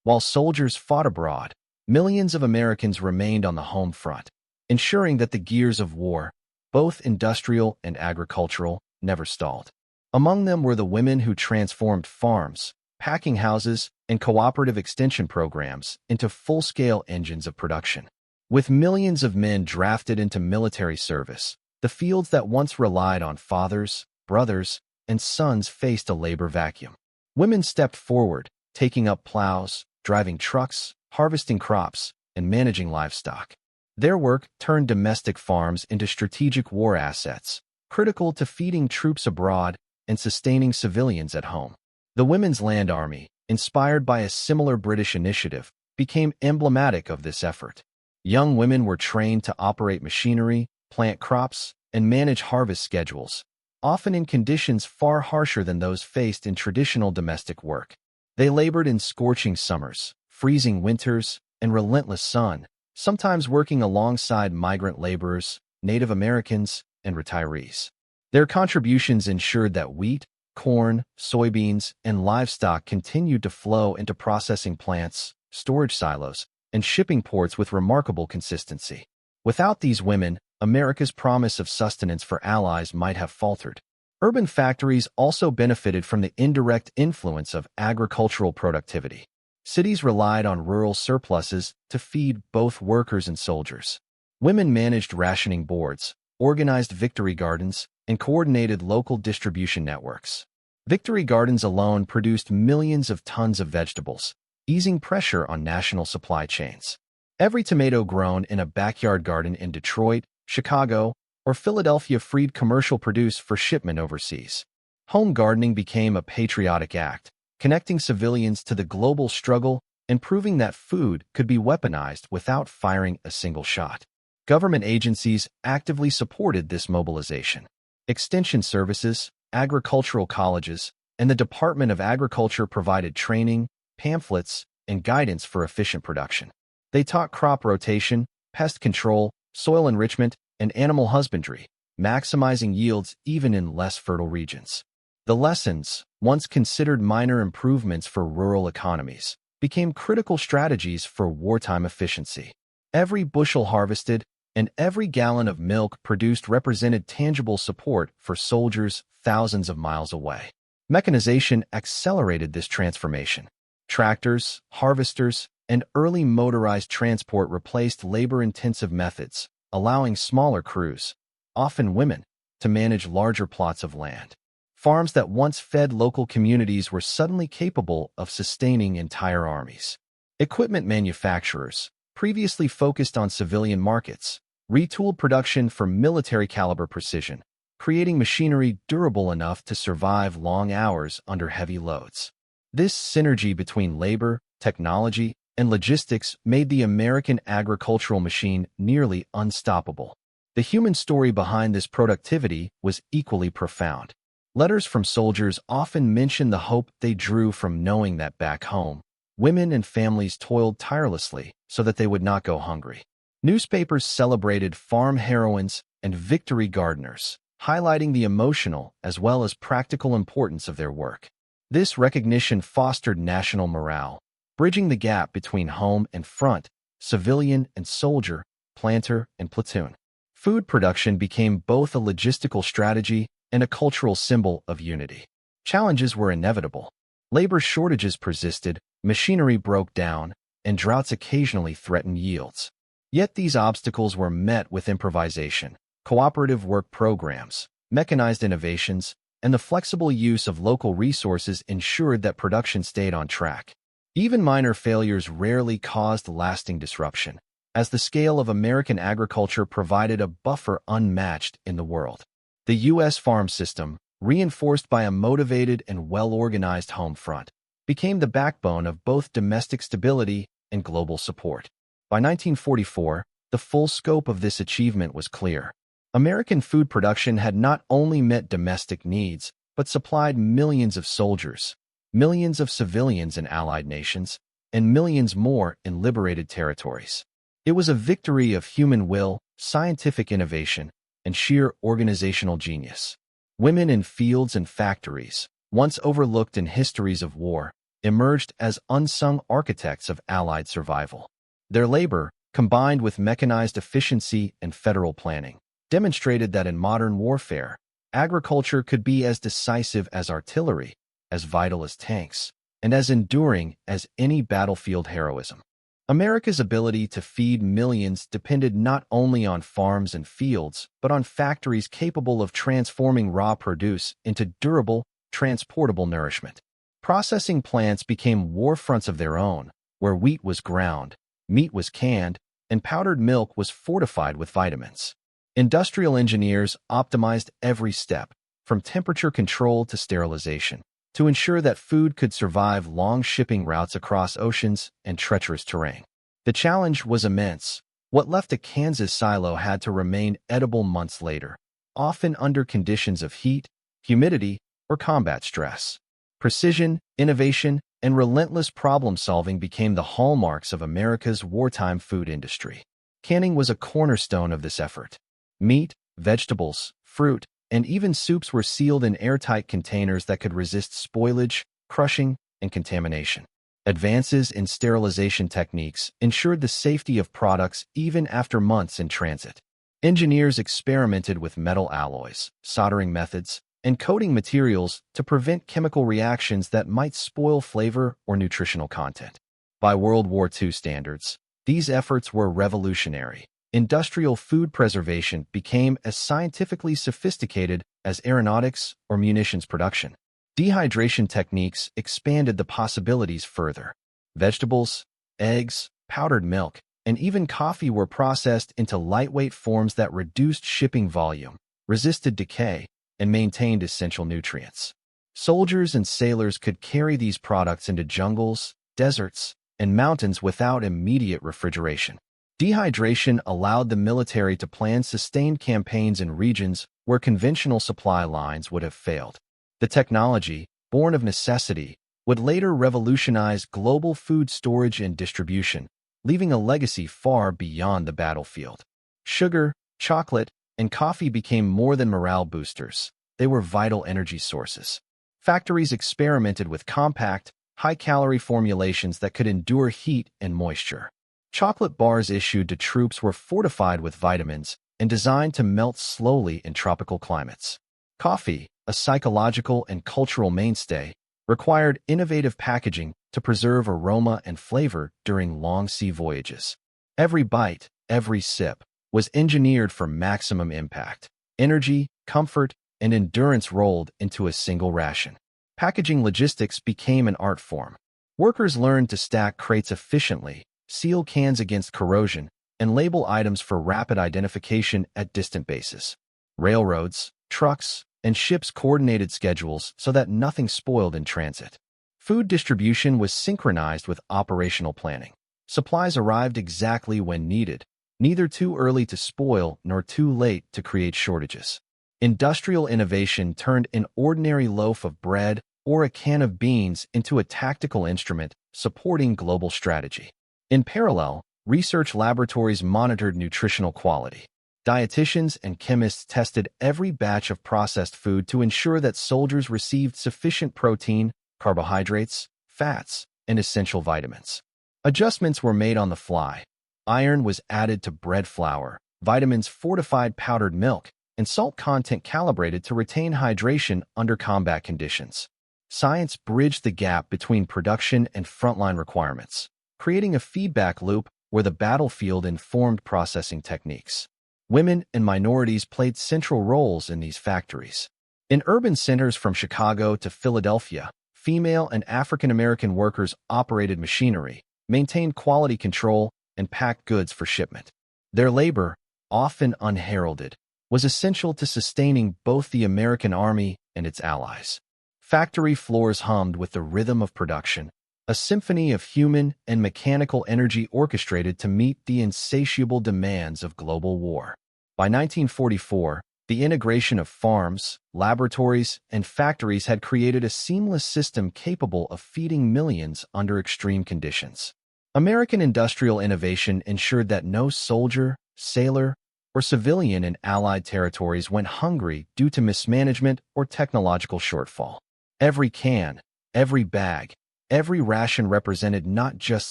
While soldiers fought abroad, millions of Americans remained on the home front, ensuring that the gears of war, both industrial and agricultural, never stalled. Among them were the women who transformed farms, packing houses, and cooperative extension programs into full-scale engines of production. With millions of men drafted into military service, the fields that once relied on fathers, brothers, and sons faced a labor vacuum. Women stepped forward, taking up plows, driving trucks, harvesting crops, and managing livestock. Their work turned domestic farms into strategic war assets, critical to feeding troops abroad and sustaining civilians at home. The Women's Land Army, inspired by a similar British initiative, became emblematic of this effort. Young women were trained to operate machinery, plant crops, and manage harvest schedules, often in conditions far harsher than those faced in traditional domestic work. They labored in scorching summers, freezing winters, and relentless sun, sometimes working alongside migrant laborers, Native Americans, and retirees. Their contributions ensured that wheat, corn, soybeans, and livestock continued to flow into processing plants, storage silos, and shipping ports with remarkable consistency. Without these women, America's promise of sustenance for allies might have faltered. Urban factories also benefited from the indirect influence of agricultural productivity. Cities relied on rural surpluses to feed both workers and soldiers. Women managed rationing boards, organized victory gardens, and coordinated local distribution networks. Victory gardens alone produced millions of tons of vegetables, easing pressure on national supply chains. Every tomato grown in a backyard garden in Detroit, Chicago, or Philadelphia freed commercial produce for shipment overseas. Home gardening became a patriotic act, connecting civilians to the global struggle and proving that food could be weaponized without firing a single shot. Government agencies actively supported this mobilization. Extension services, agricultural colleges, and the Department of Agriculture provided training, pamphlets, and guidance for efficient production. They taught crop rotation, pest control, soil enrichment, and animal husbandry, maximizing yields even in less fertile regions. The lessons, once considered minor improvements for rural economies, became critical strategies for wartime efficiency. Every bushel harvested and every gallon of milk produced represented tangible support for soldiers thousands of miles away. Mechanization accelerated this transformation. Tractors, harvesters, and early motorized transport replaced labor-intensive methods, allowing smaller crews, often women, to manage larger plots of land. Farms that once fed local communities were suddenly capable of sustaining entire armies. Equipment manufacturers, previously focused on civilian markets, retooled production for military-caliber precision, creating machinery durable enough to survive long hours under heavy loads. This synergy between labor, technology, and logistics made the American agricultural machine nearly unstoppable. The human story behind this productivity was equally profound. Letters from soldiers often mention the hope they drew from knowing that back home, women and families toiled tirelessly so that they would not go hungry. Newspapers celebrated farm heroines and victory gardeners, highlighting the emotional as well as practical importance of their work. This recognition fostered national morale, bridging the gap between home and front, civilian and soldier, planter and platoon. Food production became both a logistical strategy and a cultural symbol of unity. Challenges were inevitable. Labor shortages persisted, machinery broke down, and droughts occasionally threatened yields. Yet these obstacles were met with improvisation, cooperative work programs, mechanized innovations, and the flexible use of local resources ensured that production stayed on track. Even minor failures rarely caused lasting disruption, as the scale of American agriculture provided a buffer unmatched in the world. The U.S. farm system, reinforced by a motivated and well-organized home front, became the backbone of both domestic stability and global support. By 1944, the full scope of this achievement was clear. American food production had not only met domestic needs, but supplied millions of soldiers, millions of civilians in allied nations, and millions more in liberated territories. It was a victory of human will, scientific innovation, and sheer organizational genius. Women in fields and factories, once overlooked in histories of war, emerged as unsung architects of Allied survival. Their labor, combined with mechanized efficiency and federal planning, demonstrated that in modern warfare, agriculture could be as decisive as artillery, as vital as tanks, and as enduring as any battlefield heroism. America's ability to feed millions depended not only on farms and fields, but on factories capable of transforming raw produce into durable, transportable nourishment. Processing plants became war fronts of their own, where wheat was ground, meat was canned, and powdered milk was fortified with vitamins. Industrial engineers optimized every step, from temperature control to sterilization, to ensure that food could survive long shipping routes across oceans and treacherous terrain. The challenge was immense. What left a Kansas silo had to remain edible months later, often under conditions of heat, humidity, or combat stress. Precision, innovation, and relentless problem-solving became the hallmarks of America's wartime food industry. Canning was a cornerstone of this effort. Meat, vegetables, fruit, and even soups were sealed in airtight containers that could resist spoilage, crushing, and contamination. Advances in sterilization techniques ensured the safety of products even after months in transit. Engineers experimented with metal alloys, soldering methods, and coating materials to prevent chemical reactions that might spoil flavor or nutritional content. By World War II standards, these efforts were revolutionary. Industrial food preservation became as scientifically sophisticated as aeronautics or munitions production. Dehydration techniques expanded the possibilities further. Vegetables, eggs, powdered milk, and even coffee were processed into lightweight forms that reduced shipping volume, resisted decay, and maintained essential nutrients. Soldiers and sailors could carry these products into jungles, deserts, and mountains without immediate refrigeration. Dehydration allowed the military to plan sustained campaigns in regions where conventional supply lines would have failed. The technology, born of necessity, would later revolutionize global food storage and distribution, leaving a legacy far beyond the battlefield. Sugar, chocolate, and coffee became more than morale boosters. They were vital energy sources. Factories experimented with compact, high-calorie formulations that could endure heat and moisture. Chocolate bars issued to troops were fortified with vitamins and designed to melt slowly in tropical climates. Coffee, a psychological and cultural mainstay, required innovative packaging to preserve aroma and flavor during long sea voyages. Every bite, every sip, was engineered for maximum impact. Energy, comfort, and endurance rolled into a single ration. Packaging logistics became an art form. Workers learned to stack crates efficiently, seal cans against corrosion, and label items for rapid identification at distant bases. Railroads, trucks, and ships coordinated schedules so that nothing spoiled in transit. Food distribution was synchronized with operational planning. Supplies arrived exactly when needed, neither too early to spoil nor too late to create shortages. Industrial innovation turned an ordinary loaf of bread or a can of beans into a tactical instrument supporting global strategy. In parallel, research laboratories monitored nutritional quality. Dietitians and chemists tested every batch of processed food to ensure that soldiers received sufficient protein, carbohydrates, fats, and essential vitamins. Adjustments were made on the fly. Iron was added to bread flour, vitamins fortified powdered milk, and salt content calibrated to retain hydration under combat conditions. Science bridged the gap between production and frontline requirements, creating a feedback loop where the battlefield informed processing techniques. Women and minorities played central roles in these factories. In urban centers from Chicago to Philadelphia, female and African American workers operated machinery, maintained quality control, and packed goods for shipment. Their labor, often unheralded, was essential to sustaining both the American Army and its allies. Factory floors hummed with the rhythm of production, a symphony of human and mechanical energy orchestrated to meet the insatiable demands of global war. By 1944, the integration of farms, laboratories, and factories had created a seamless system capable of feeding millions under extreme conditions. American industrial innovation ensured that no soldier, sailor, or civilian in Allied territories went hungry due to mismanagement or technological shortfall. Every can, every bag, every ration represented not just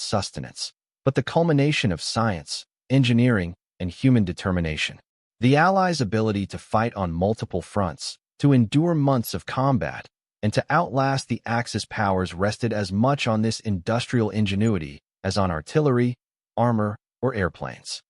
sustenance, but the culmination of science, engineering, and human determination. The Allies' ability to fight on multiple fronts, to endure months of combat, and to outlast the Axis powers rested as much on this industrial ingenuity as on artillery, armor, or airplanes.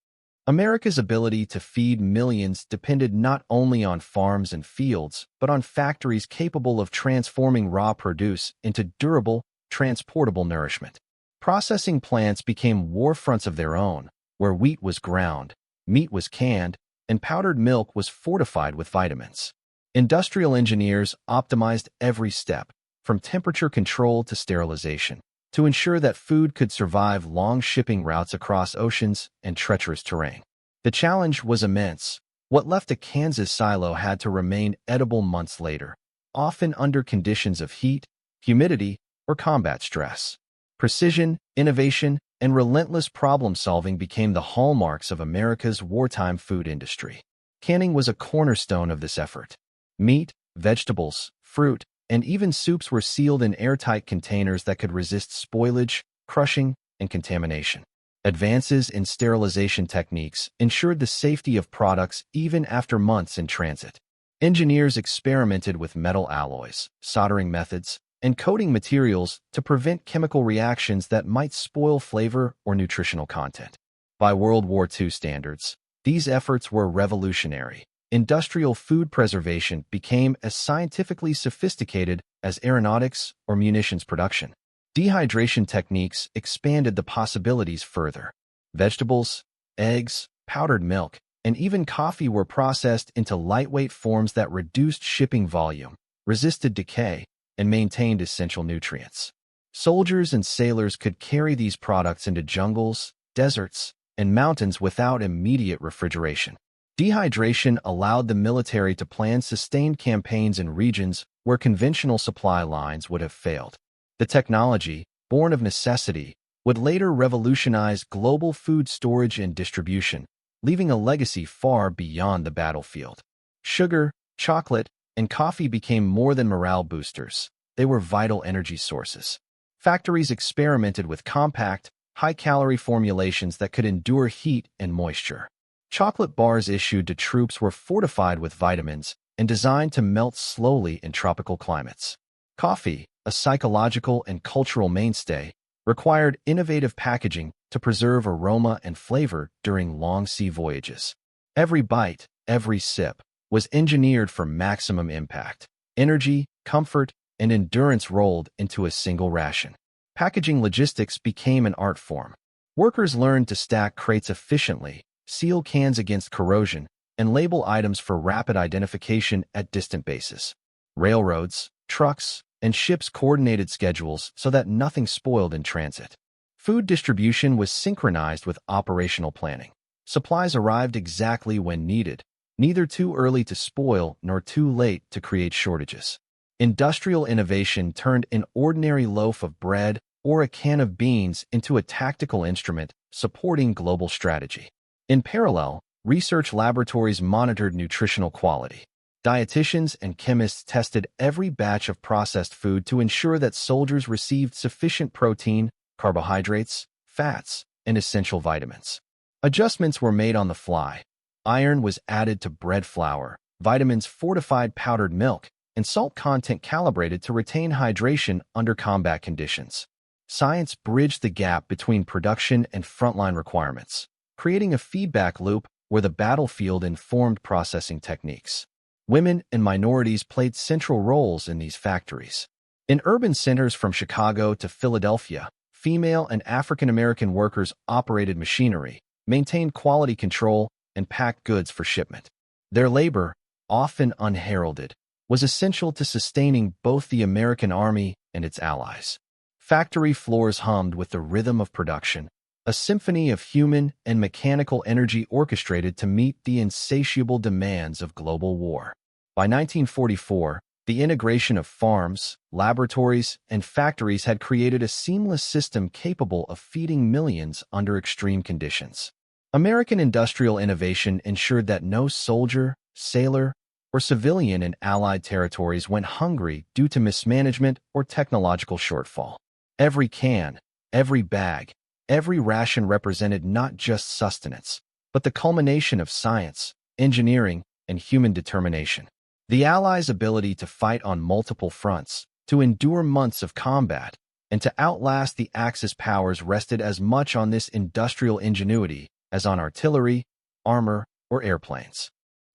America's ability to feed millions depended not only on farms and fields, but on factories capable of transforming raw produce into durable, transportable nourishment. Processing plants became war fronts of their own, where wheat was ground, meat was canned, and powdered milk was fortified with vitamins. Industrial engineers optimized every step, from temperature control to sterilization, to ensure that food could survive long shipping routes across oceans and treacherous terrain. The challenge was immense. What left a Kansas silo had to remain edible months later, often under conditions of heat, humidity, or combat stress. Precision, innovation, and relentless problem-solving became the hallmarks of America's wartime food industry. Canning was a cornerstone of this effort. Meat, vegetables, fruit, and even soups were sealed in airtight containers that could resist spoilage, crushing, and contamination. Advances in sterilization techniques ensured the safety of products even after months in transit. Engineers experimented with metal alloys, soldering methods, and coating materials to prevent chemical reactions that might spoil flavor or nutritional content. By World War II standards, these efforts were revolutionary. Industrial food preservation became as scientifically sophisticated as aeronautics or munitions production. Dehydration techniques expanded the possibilities further. Vegetables, eggs, powdered milk, and even coffee were processed into lightweight forms that reduced shipping volume, resisted decay, and maintained essential nutrients. Soldiers and sailors could carry these products into jungles, deserts, and mountains without immediate refrigeration. Dehydration allowed the military to plan sustained campaigns in regions where conventional supply lines would have failed. The technology, born of necessity, would later revolutionize global food storage and distribution, leaving a legacy far beyond the battlefield. Sugar, chocolate, and coffee became more than morale boosters. They were vital energy sources. Factories experimented with compact, high-calorie formulations that could endure heat and moisture. Chocolate bars issued to troops were fortified with vitamins and designed to melt slowly in tropical climates. Coffee, a psychological and cultural mainstay, required innovative packaging to preserve aroma and flavor during long sea voyages. Every bite, every sip, was engineered for maximum impact. Energy, comfort, and endurance rolled into a single ration. Packaging logistics became an art form. Workers learned to stack crates efficiently, seal cans against corrosion, and label items for rapid identification at distant bases. Railroads, trucks, and ships coordinated schedules so that nothing spoiled in transit. Food distribution was synchronized with operational planning. Supplies arrived exactly when needed, neither too early to spoil nor too late to create shortages. Industrial innovation turned an ordinary loaf of bread or a can of beans into a tactical instrument supporting global strategy. In parallel, research laboratories monitored nutritional quality. Dietitians and chemists tested every batch of processed food to ensure that soldiers received sufficient protein, carbohydrates, fats, and essential vitamins. Adjustments were made on the fly. Iron was added to bread flour, vitamins fortified powdered milk, and salt content calibrated to retain hydration under combat conditions. Science bridged the gap between production and frontline requirements, creating a feedback loop where the battlefield informed processing techniques. Women and minorities played central roles in these factories. In urban centers from Chicago to Philadelphia, female and African American workers operated machinery, maintained quality control, and packed goods for shipment. Their labor, often unheralded, was essential to sustaining both the American Army and its allies. Factory floors hummed with the rhythm of production, a symphony of human and mechanical energy orchestrated to meet the insatiable demands of global war. By 1944, the integration of farms, laboratories, and factories had created a seamless system capable of feeding millions under extreme conditions. American industrial innovation ensured that no soldier, sailor, or civilian in Allied territories went hungry due to mismanagement or technological shortfall. Every can, every bag, every ration represented not just sustenance, but the culmination of science, engineering, and human determination. The Allies' ability to fight on multiple fronts, to endure months of combat, and to outlast the Axis powers rested as much on this industrial ingenuity as on artillery, armor, or airplanes.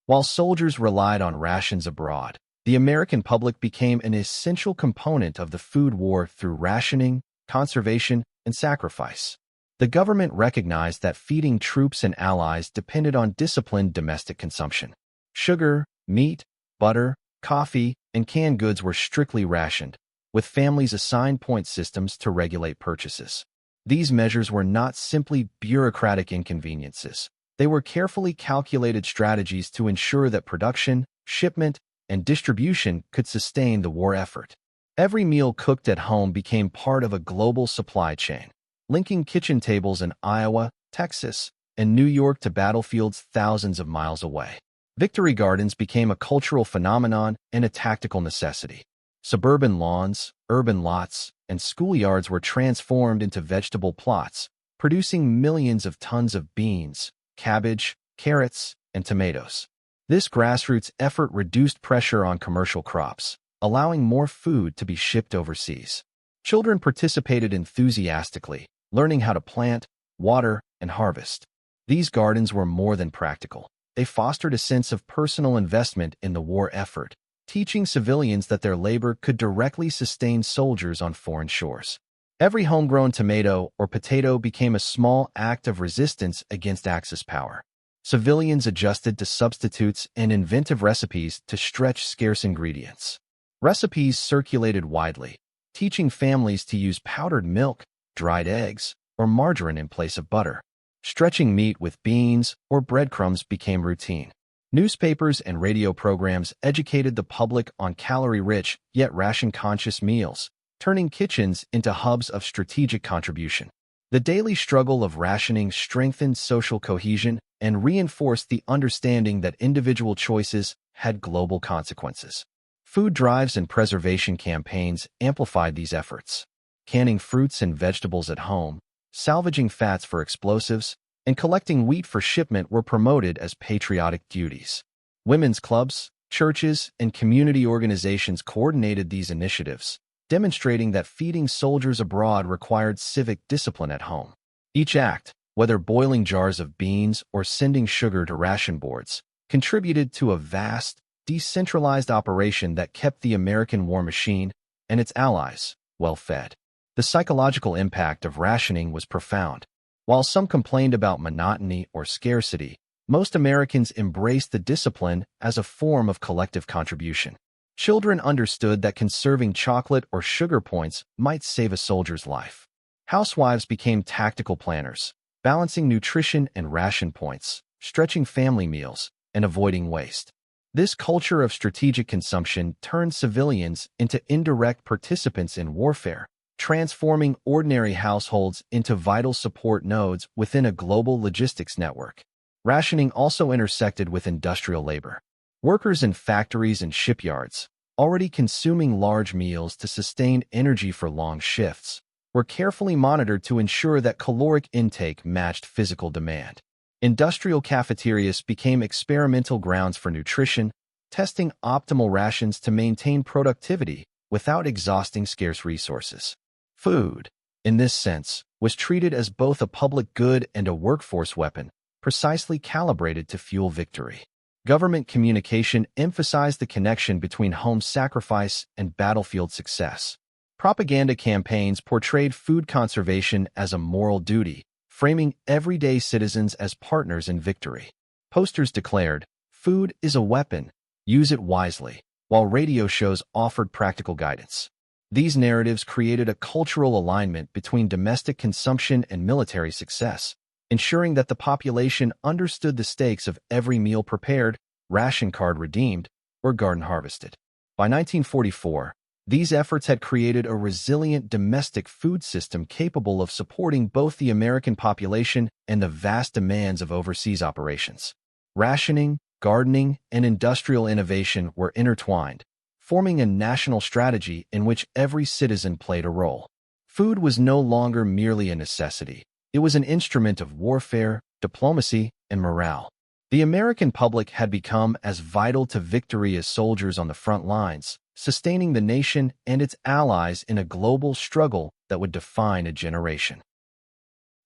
While soldiers relied on rations abroad, the American public became an essential component of the food war through rationing, conservation, and sacrifice. The government recognized that feeding troops and allies depended on disciplined domestic consumption. Sugar, meat, butter, coffee, and canned goods were strictly rationed, with families assigned point systems to regulate purchases. These measures were not simply bureaucratic inconveniences. They were carefully calculated strategies to ensure that production, shipment, and distribution could sustain the war effort. Every meal cooked at home became part of a global supply chain, linking kitchen tables in Iowa, Texas, and New York to battlefields thousands of miles away. Victory gardens became a cultural phenomenon and a tactical necessity. Suburban lawns, urban lots, and schoolyards were transformed into vegetable plots, producing millions of tons of beans, cabbage, carrots, and tomatoes. This grassroots effort reduced pressure on commercial crops, allowing more food to be shipped overseas. Children participated enthusiastically, learning how to plant, water, and harvest. These gardens were more than practical. They fostered a sense of personal investment in the war effort, teaching civilians that their labor could directly sustain soldiers on foreign shores. Every homegrown tomato or potato became a small act of resistance against Axis power. Civilians adjusted to substitutes and inventive recipes to stretch scarce ingredients. Recipes circulated widely, teaching families to use powdered milk, dried eggs, or margarine in place of butter. Stretching meat with beans or breadcrumbs became routine. Newspapers and radio programs educated the public on calorie-rich yet ration-conscious meals, turning kitchens into hubs of strategic contribution. The daily struggle of rationing strengthened social cohesion and reinforced the understanding that individual choices had global consequences. Food drives and preservation campaigns amplified these efforts. Canning fruits and vegetables at home, salvaging fats for explosives, and collecting wheat for shipment were promoted as patriotic duties. Women's clubs, churches, and community organizations coordinated these initiatives, demonstrating that feeding soldiers abroad required civic discipline at home. Each act, whether boiling jars of beans or sending sugar to ration boards, contributed to a vast, decentralized operation that kept the American war machine and its allies well-fed. The psychological impact of rationing was profound. While some complained about monotony or scarcity, most Americans embraced the discipline as a form of collective contribution. Children understood that conserving chocolate or sugar points might save a soldier's life. Housewives became tactical planners, balancing nutrition and ration points, stretching family meals, and avoiding waste. This culture of strategic consumption turned civilians into indirect participants in warfare, transforming ordinary households into vital support nodes within a global logistics network. Rationing also intersected with industrial labor. Workers in factories and shipyards, already consuming large meals to sustain energy for long shifts, were carefully monitored to ensure that caloric intake matched physical demand. Industrial cafeterias became experimental grounds for nutrition, testing optimal rations to maintain productivity without exhausting scarce resources. Food, in this sense, was treated as both a public good and a workforce weapon, precisely calibrated to fuel victory. Government communication emphasized the connection between home sacrifice and battlefield success. Propaganda campaigns portrayed food conservation as a moral duty, framing everyday citizens as partners in victory. Posters declared, "Food is a weapon, use it wisely," while radio shows offered practical guidance. These narratives created a cultural alignment between domestic consumption and military success, ensuring that the population understood the stakes of every meal prepared, ration card redeemed, or garden harvested. By 1944, these efforts had created a resilient domestic food system capable of supporting both the American population and the vast demands of overseas operations. Rationing, gardening, and industrial innovation were intertwined, forming a national strategy in which every citizen played a role. Food was no longer merely a necessity. It was an instrument of warfare, diplomacy, and morale. The American public had become as vital to victory as soldiers on the front lines, sustaining the nation and its allies in a global struggle that would define a generation.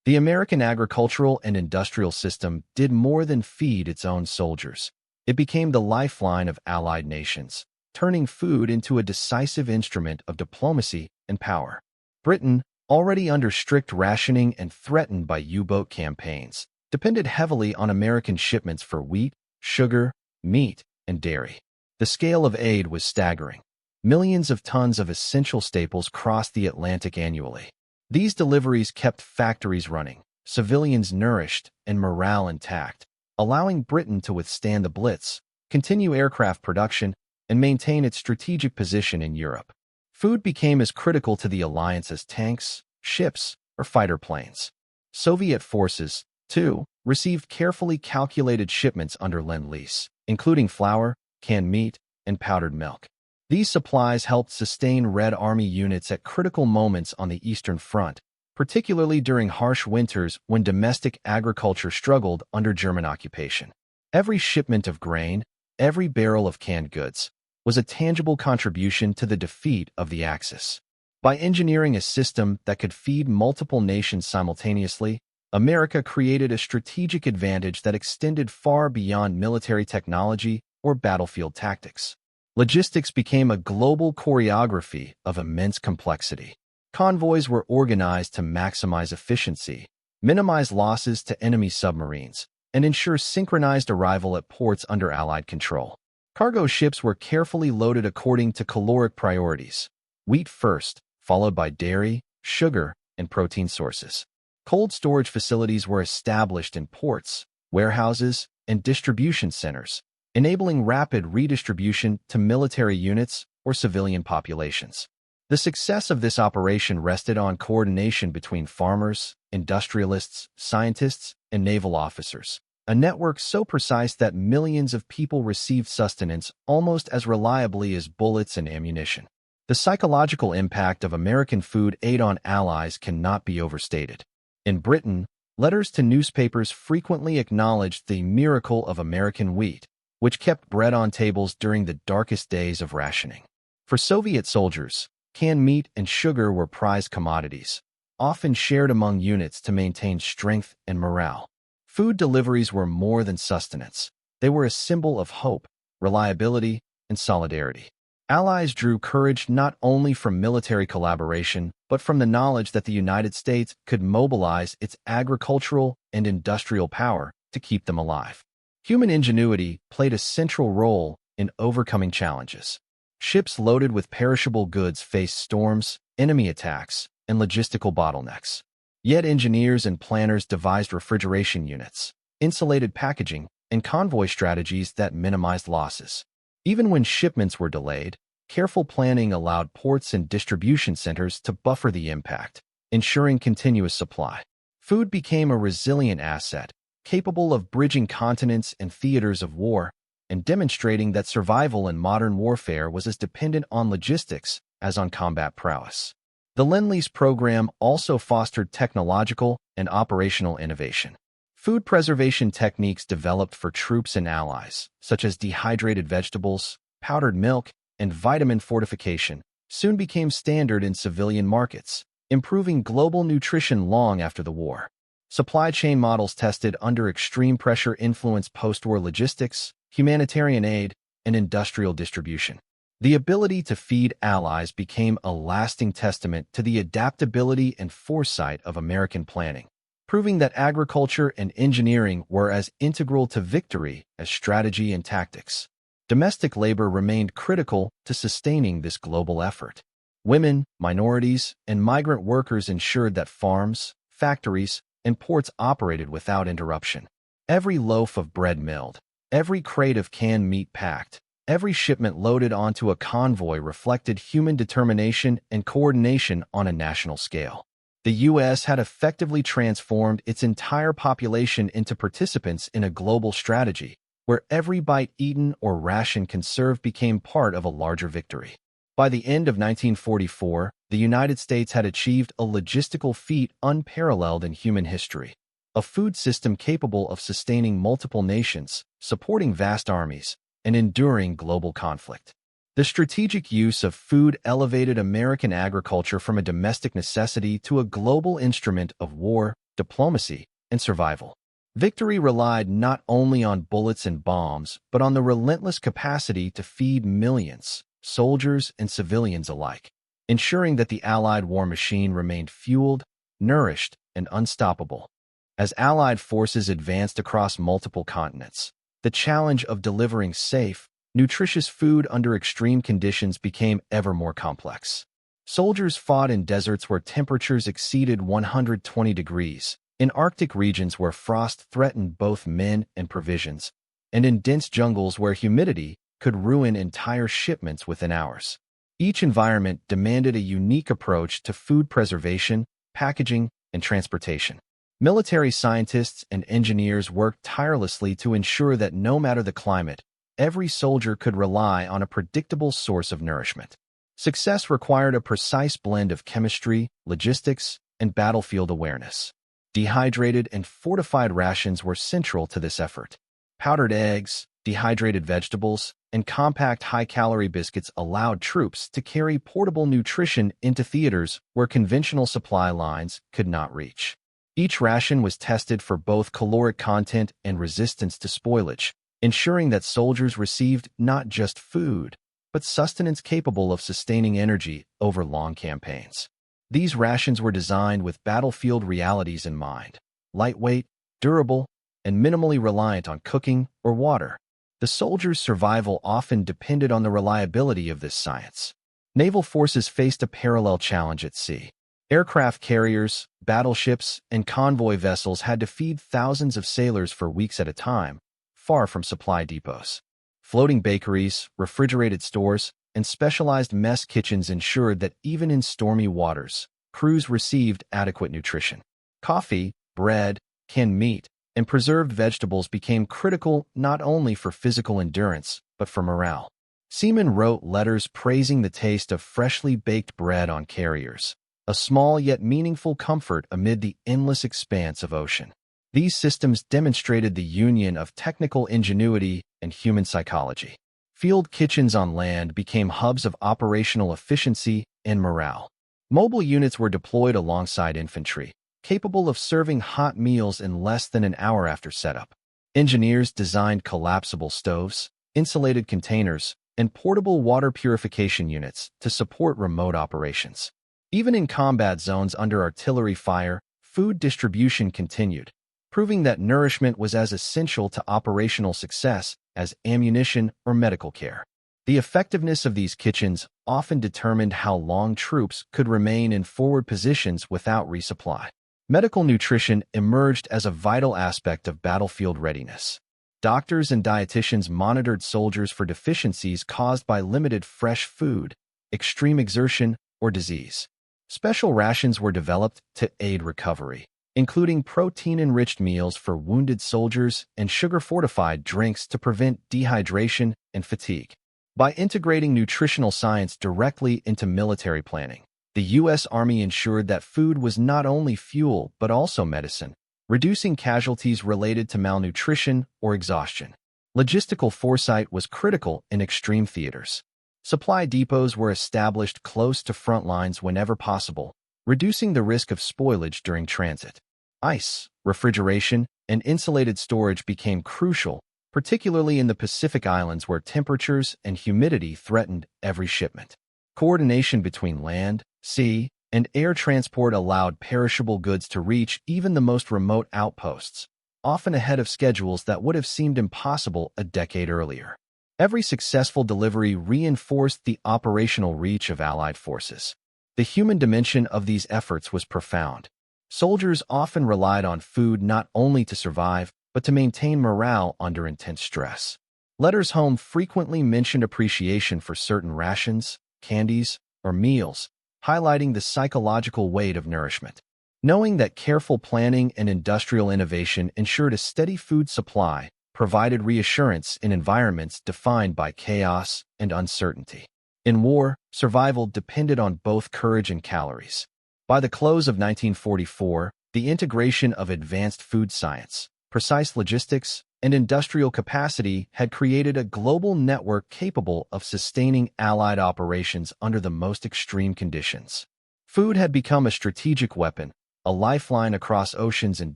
The American agricultural and industrial system did more than feed its own soldiers. It became the lifeline of allied nations, turning food into a decisive instrument of diplomacy and power. Britain, already under strict rationing and threatened by U-boat campaigns, depended heavily on American shipments for wheat, sugar, meat, and dairy. The scale of aid was staggering. Millions of tons of essential staples crossed the Atlantic annually. These deliveries kept factories running, civilians nourished, and morale intact, allowing Britain to withstand the Blitz, continue aircraft production, and maintain its strategic position in Europe. Food became as critical to the alliance as tanks, ships, or fighter planes. Soviet forces, too, received carefully calculated shipments under Lend-Lease, including flour, canned meat, and powdered milk. These supplies helped sustain Red Army units at critical moments on the Eastern Front, particularly during harsh winters when domestic agriculture struggled under German occupation. Every shipment of grain, every barrel of canned goods, was a tangible contribution to the defeat of the Axis. By engineering a system that could feed multiple nations simultaneously, America created a strategic advantage that extended far beyond military technology or battlefield tactics. Logistics became a global choreography of immense complexity. Convoys were organized to maximize efficiency, minimize losses to enemy submarines, and ensure synchronized arrival at ports under Allied control. Cargo ships were carefully loaded according to caloric priorities. Wheat first, followed by dairy, sugar, and protein sources. Cold storage facilities were established in ports, warehouses, and distribution centers, enabling rapid redistribution to military units or civilian populations. The success of this operation rested on coordination between farmers, industrialists, scientists, and naval officers, a network so precise that millions of people received sustenance almost as reliably as bullets and ammunition. The psychological impact of American food aid on allies cannot be overstated. In Britain, letters to newspapers frequently acknowledged the miracle of American wheat, which kept bread on tables during the darkest days of rationing. For Soviet soldiers, canned meat and sugar were prized commodities, often shared among units to maintain strength and morale. Food deliveries were more than sustenance. They were a symbol of hope, reliability, and solidarity. Allies drew courage not only from military collaboration, but from the knowledge that the United States could mobilize its agricultural and industrial power to keep them alive. Human ingenuity played a central role in overcoming challenges. Ships loaded with perishable goods faced storms, enemy attacks, and logistical bottlenecks. Yet engineers and planners devised refrigeration units, insulated packaging, and convoy strategies that minimized losses. Even when shipments were delayed, careful planning allowed ports and distribution centers to buffer the impact, ensuring continuous supply. Food became a resilient asset, capable of bridging continents and theaters of war, and demonstrating that survival in modern warfare was as dependent on logistics as on combat prowess. The Lend-Lease program also fostered technological and operational innovation. Food preservation techniques developed for troops and allies, such as dehydrated vegetables, powdered milk, and vitamin fortification, soon became standard in civilian markets, improving global nutrition long after the war. Supply chain models tested under extreme pressure influenced post-war logistics, humanitarian aid, and industrial distribution. The ability to feed allies became a lasting testament to the adaptability and foresight of American planning, proving that agriculture and engineering were as integral to victory as strategy and tactics. Domestic labor remained critical to sustaining this global effort. Women, minorities, and migrant workers ensured that farms, factories, and ports operated without interruption. Every loaf of bread milled, every crate of canned meat packed, every shipment loaded onto a convoy reflected human determination and coordination on a national scale. The U.S. had effectively transformed its entire population into participants in a global strategy, where every bite eaten or ration conserved became part of a larger victory. By the end of 1944, the United States had achieved a logistical feat unparalleled in human history, a food system capable of sustaining multiple nations, supporting vast armies, and enduring global conflict. The strategic use of food elevated American agriculture from a domestic necessity to a global instrument of war, diplomacy, and survival. Victory relied not only on bullets and bombs, but on the relentless capacity to feed millions, soldiers and civilians alike, ensuring that the Allied war machine remained fueled, nourished, and unstoppable. As Allied forces advanced across multiple continents, the challenge of delivering safe, nutritious food under extreme conditions became ever more complex. Soldiers fought in deserts where temperatures exceeded 120 degrees, in Arctic regions where frost threatened both men and provisions, and in dense jungles where humidity could ruin entire shipments within hours. Each environment demanded a unique approach to food preservation, packaging, and transportation. Military scientists and engineers worked tirelessly to ensure that no matter the climate, every soldier could rely on a predictable source of nourishment. Success required a precise blend of chemistry, logistics, and battlefield awareness. Dehydrated and fortified rations were central to this effort. Powdered eggs, dehydrated vegetables, and compact high-calorie biscuits allowed troops to carry portable nutrition into theaters where conventional supply lines could not reach. Each ration was tested for both caloric content and resistance to spoilage, ensuring that soldiers received not just food, but sustenance capable of sustaining energy over long campaigns. These rations were designed with battlefield realities in mind: lightweight, durable, and minimally reliant on cooking or water. The soldiers' survival often depended on the reliability of this science. Naval forces faced a parallel challenge at sea. Aircraft carriers, battleships, and convoy vessels had to feed thousands of sailors for weeks at a time, far from supply depots. Floating bakeries, refrigerated stores, and specialized mess kitchens ensured that even in stormy waters, crews received adequate nutrition. Coffee, bread, canned meat, and preserved vegetables became critical not only for physical endurance, but for morale. Seamen wrote letters praising the taste of freshly baked bread on carriers, a small yet meaningful comfort amid the endless expanse of ocean. These systems demonstrated the union of technical ingenuity and human psychology. Field kitchens on land became hubs of operational efficiency and morale. Mobile units were deployed alongside infantry, capable of serving hot meals in less than an hour after setup. Engineers designed collapsible stoves, insulated containers, and portable water purification units to support remote operations. Even in combat zones under artillery fire, food distribution continued, proving that nourishment was as essential to operational success as ammunition or medical care. The effectiveness of these kitchens often determined how long troops could remain in forward positions without resupply. Medical nutrition emerged as a vital aspect of battlefield readiness. Doctors and dietitians monitored soldiers for deficiencies caused by limited fresh food, extreme exertion, or disease. Special rations were developed to aid recovery, including protein-enriched meals for wounded soldiers and sugar-fortified drinks to prevent dehydration and fatigue. By integrating nutritional science directly into military planning, the U.S. Army ensured that food was not only fuel but also medicine, reducing casualties related to malnutrition or exhaustion. Logistical foresight was critical in extreme theaters. Supply depots were established close to front lines whenever possible, reducing the risk of spoilage during transit. Ice, refrigeration, and insulated storage became crucial, particularly in the Pacific Islands where temperatures and humidity threatened every shipment. Coordination between land, sea, and air transport allowed perishable goods to reach even the most remote outposts, often ahead of schedules that would have seemed impossible a decade earlier. Every successful delivery reinforced the operational reach of Allied forces. The human dimension of these efforts was profound. Soldiers often relied on food not only to survive, but to maintain morale under intense stress. Letters home frequently mentioned appreciation for certain rations, candies, or meals, highlighting the psychological weight of nourishment. Knowing that careful planning and industrial innovation ensured a steady food supply provided reassurance in environments defined by chaos and uncertainty. In war, survival depended on both courage and calories. By the close of 1944, the integration of advanced food science, precise logistics, and industrial capacity had created a global network capable of sustaining Allied operations under the most extreme conditions. Food had become a strategic weapon, a lifeline across oceans and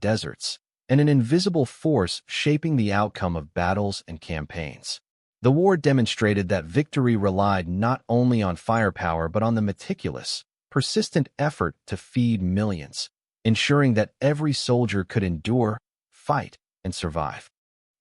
deserts, and an invisible force shaping the outcome of battles and campaigns. The war demonstrated that victory relied not only on firepower but on the meticulous, persistent effort to feed millions, ensuring that every soldier could endure, fight, and survive.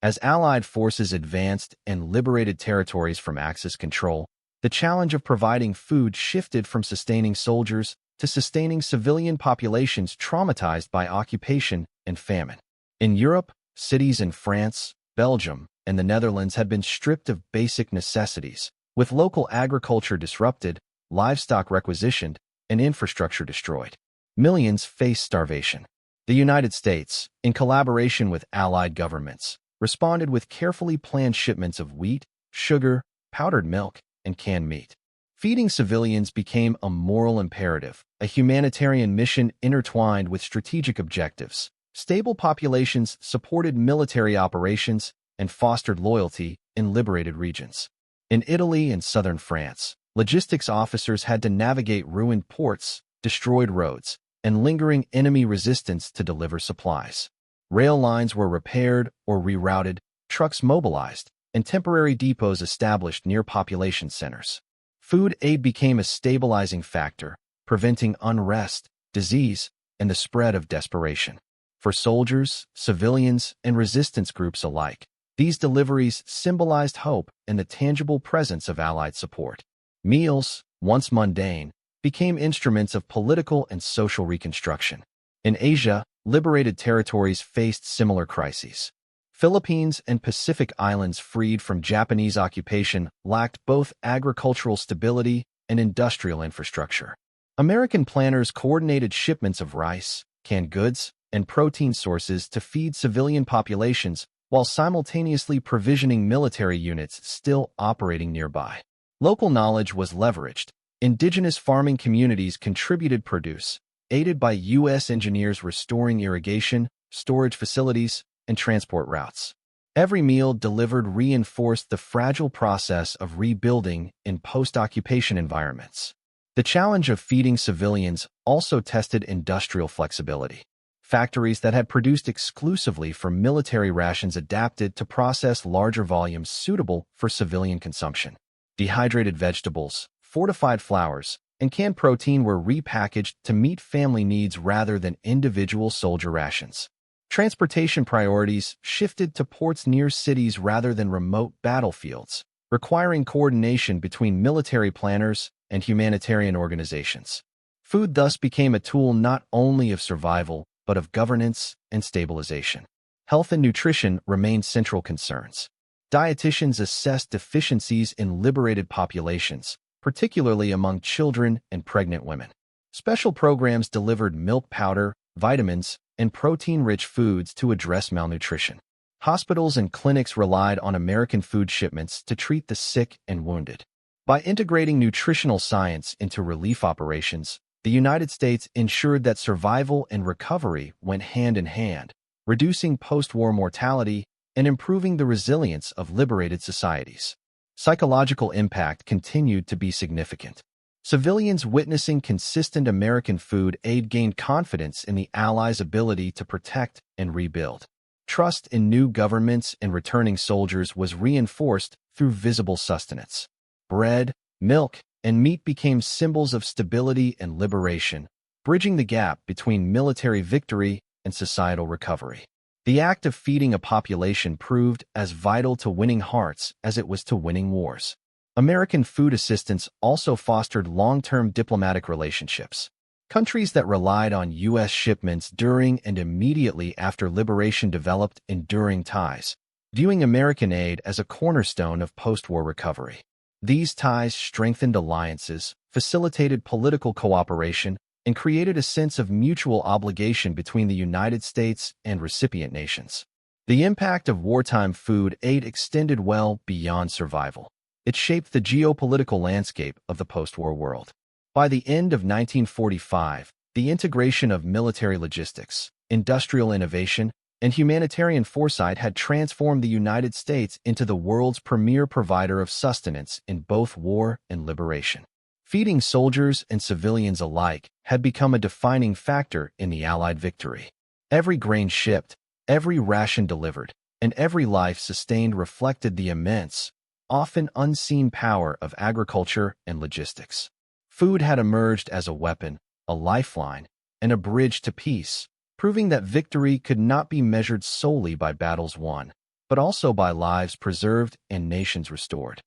As Allied forces advanced and liberated territories from Axis control, the challenge of providing food shifted from sustaining soldiers to sustaining civilian populations traumatized by occupation and famine. In Europe, cities in France, Belgium, and the Netherlands had been stripped of basic necessities, with local agriculture disrupted, livestock requisitioned, and infrastructure destroyed. Millions faced starvation. The United States, in collaboration with Allied governments, responded with carefully planned shipments of wheat, sugar, powdered milk, and canned meat. Feeding civilians became a moral imperative, a humanitarian mission intertwined with strategic objectives. Stable populations supported military operations and fostered loyalty in liberated regions. In Italy and southern France, logistics officers had to navigate ruined ports, destroyed roads, and lingering enemy resistance to deliver supplies. Rail lines were repaired or rerouted, trucks mobilized, and temporary depots established near population centers. Food aid became a stabilizing factor, preventing unrest, disease, and the spread of desperation. For soldiers, civilians, and resistance groups alike, These deliveries symbolized hope and the tangible presence of Allied support. Meals, once mundane, became instruments of political and social reconstruction. In Asia, liberated territories faced similar crises. Philippines and Pacific Islands freed from Japanese occupation lacked both agricultural stability and industrial infrastructure. American planners coordinated shipments of rice, canned goods, and protein sources to feed civilian populations while simultaneously provisioning military units still operating nearby. Local knowledge was leveraged. Indigenous farming communities contributed produce, aided by U.S. engineers restoring irrigation, storage facilities, and transport routes. Every meal delivered reinforced the fragile process of rebuilding in post-occupation environments. The challenge of feeding civilians also tested industrial flexibility. Factories that had produced exclusively for military rations adapted to process larger volumes suitable for civilian consumption. Dehydrated vegetables, fortified flours, and canned protein were repackaged to meet family needs rather than individual soldier rations. Transportation priorities shifted to ports near cities rather than remote battlefields, requiring coordination between military planners and humanitarian organizations. Food thus became a tool not only of survival, but of governance and stabilization. Health and nutrition remained central concerns. Dietitians assessed deficiencies in liberated populations, particularly among children and pregnant women. Special programs delivered milk powder, vitamins, and protein-rich foods to address malnutrition. Hospitals and clinics relied on American food shipments to treat the sick and wounded. By integrating nutritional science into relief operations, the United States ensured that survival and recovery went hand in hand, reducing post-war mortality and improving the resilience of liberated societies. Psychological impact continued to be significant. Civilians witnessing consistent American food aid gained confidence in the Allies' ability to protect and rebuild. Trust in new governments and returning soldiers was reinforced through visible sustenance. Bread, milk, and meat became symbols of stability and liberation, bridging the gap between military victory and societal recovery. The act of feeding a population proved as vital to winning hearts as it was to winning wars. American food assistance also fostered long-term diplomatic relationships. Countries that relied on U.S. shipments during and immediately after liberation developed enduring ties, viewing American aid as a cornerstone of post-war recovery. These ties strengthened alliances, facilitated political cooperation, and created a sense of mutual obligation between the United States and recipient nations. The impact of wartime food aid extended well beyond survival. It shaped the geopolitical landscape of the post-war world. By the end of 1945, the integration of military logistics, industrial innovation, and humanitarian foresight had transformed the United States into the world's premier provider of sustenance in both war and liberation. Feeding soldiers and civilians alike had become a defining factor in the Allied victory. Every grain shipped, every ration delivered, and every life sustained reflected the immense, often unseen power of agriculture and logistics. Food had emerged as a weapon, a lifeline, and a bridge to peace, proving that victory could not be measured solely by battles won, but also by lives preserved and nations restored.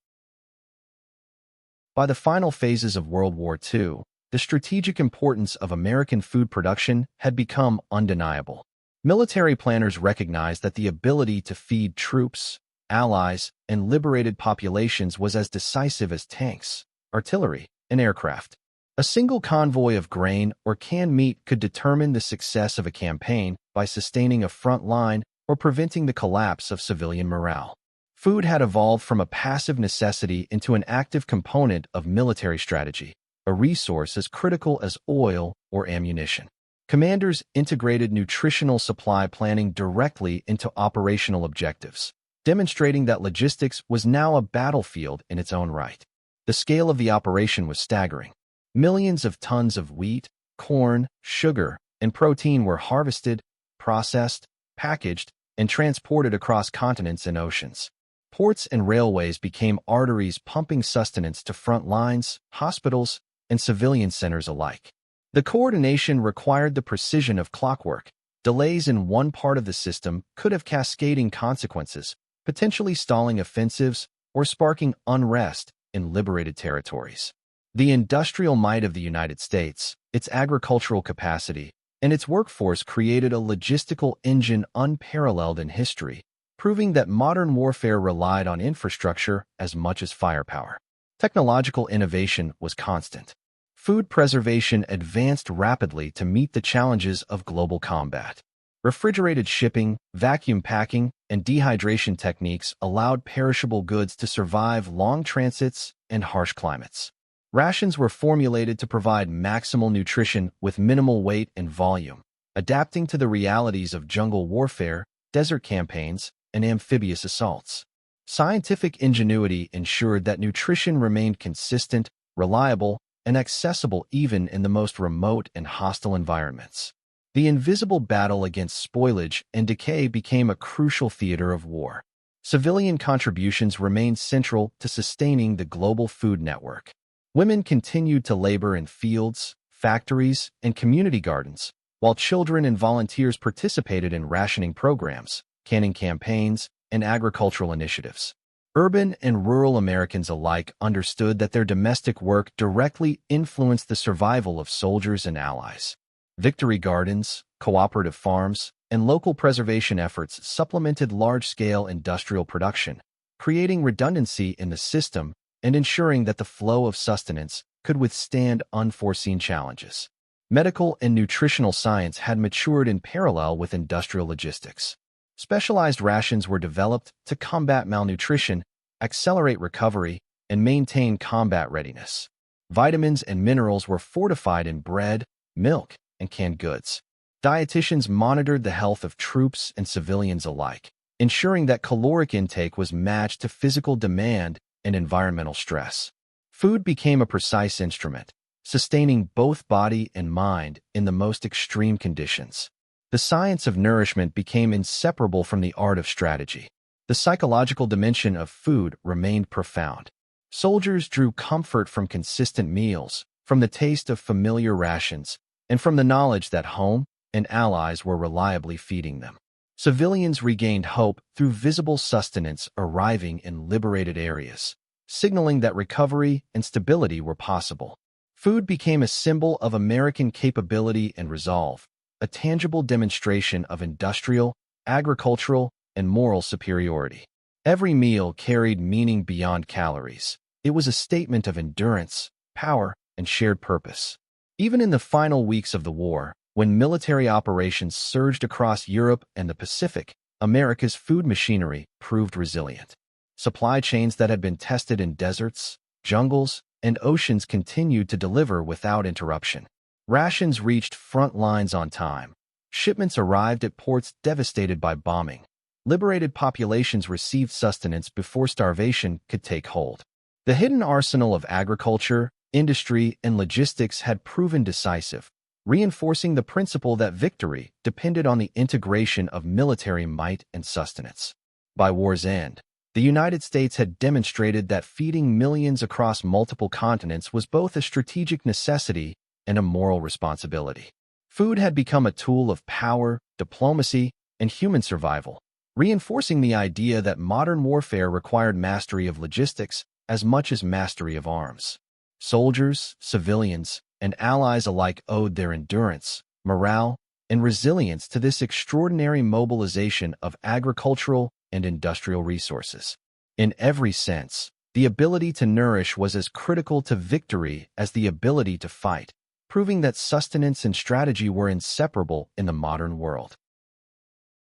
By the final phases of World War II, the strategic importance of American food production had become undeniable. Military planners recognized that the ability to feed troops, allies, and liberated populations was as decisive as tanks, artillery, and aircraft. A single convoy of grain or canned meat could determine the success of a campaign by sustaining a front line or preventing the collapse of civilian morale. Food had evolved from a passive necessity into an active component of military strategy, a resource as critical as oil or ammunition. Commanders integrated nutritional supply planning directly into operational objectives, demonstrating that logistics was now a battlefield in its own right. The scale of the operation was staggering. Millions of tons of wheat, corn, sugar, and protein were harvested, processed, packaged, and transported across continents and oceans. Ports and railways became arteries pumping sustenance to front lines, hospitals, and civilian centers alike. The coordination required the precision of clockwork. Delays in one part of the system could have cascading consequences, potentially stalling offensives or sparking unrest in liberated territories. The industrial might of the United States, its agricultural capacity, and its workforce created a logistical engine unparalleled in history, proving that modern warfare relied on infrastructure as much as firepower. Technological innovation was constant. Food preservation advanced rapidly to meet the challenges of global combat. Refrigerated shipping, vacuum packing, and dehydration techniques allowed perishable goods to survive long transits and harsh climates. Rations were formulated to provide maximal nutrition with minimal weight and volume, adapting to the realities of jungle warfare, desert campaigns, and amphibious assaults. Scientific ingenuity ensured that nutrition remained consistent, reliable, and accessible even in the most remote and hostile environments. The invisible battle against spoilage and decay became a crucial theater of war. Civilian contributions remained central to sustaining the global food network. Women continued to labor in fields, factories, and community gardens, while children and volunteers participated in rationing programs, canning campaigns, and agricultural initiatives. Urban and rural Americans alike understood that their domestic work directly influenced the survival of soldiers and allies. Victory gardens, cooperative farms, and local preservation efforts supplemented large-scale industrial production, creating redundancy in the system and ensuring that the flow of sustenance could withstand unforeseen challenges. Medical and nutritional science had matured in parallel with industrial logistics. Specialized rations were developed to combat malnutrition, accelerate recovery, and maintain combat readiness. Vitamins and minerals were fortified in bread, milk, and canned goods. Dietitians monitored the health of troops and civilians alike, ensuring that caloric intake was matched to physical demand and environmental stress. Food became a precise instrument, sustaining both body and mind in the most extreme conditions. The science of nourishment became inseparable from the art of strategy. The psychological dimension of food remained profound. Soldiers drew comfort from consistent meals, from the taste of familiar rations, and from the knowledge that home and allies were reliably feeding them. Civilians regained hope through visible sustenance arriving in liberated areas, signaling that recovery and stability were possible. Food became a symbol of American capability and resolve, a tangible demonstration of industrial, agricultural, and moral superiority. Every meal carried meaning beyond calories. It was a statement of endurance, power, and shared purpose. Even in the final weeks of the war, when military operations surged across Europe and the Pacific, America's food machinery proved resilient. Supply chains that had been tested in deserts, jungles, and oceans continued to deliver without interruption. Rations reached front lines on time. Shipments arrived at ports devastated by bombing. Liberated populations received sustenance before starvation could take hold. The hidden arsenal of agriculture, industry, and logistics had proven decisive, reinforcing the principle that victory depended on the integration of military might and sustenance. By war's end, the United States had demonstrated that feeding millions across multiple continents was both a strategic necessity and a moral responsibility. Food had become a tool of power, diplomacy, and human survival, reinforcing the idea that modern warfare required mastery of logistics as much as mastery of arms. Soldiers, civilians, and allies alike owed their endurance, morale, and resilience to this extraordinary mobilization of agricultural and industrial resources. In every sense, the ability to nourish was as critical to victory as the ability to fight, proving that sustenance and strategy were inseparable in the modern world.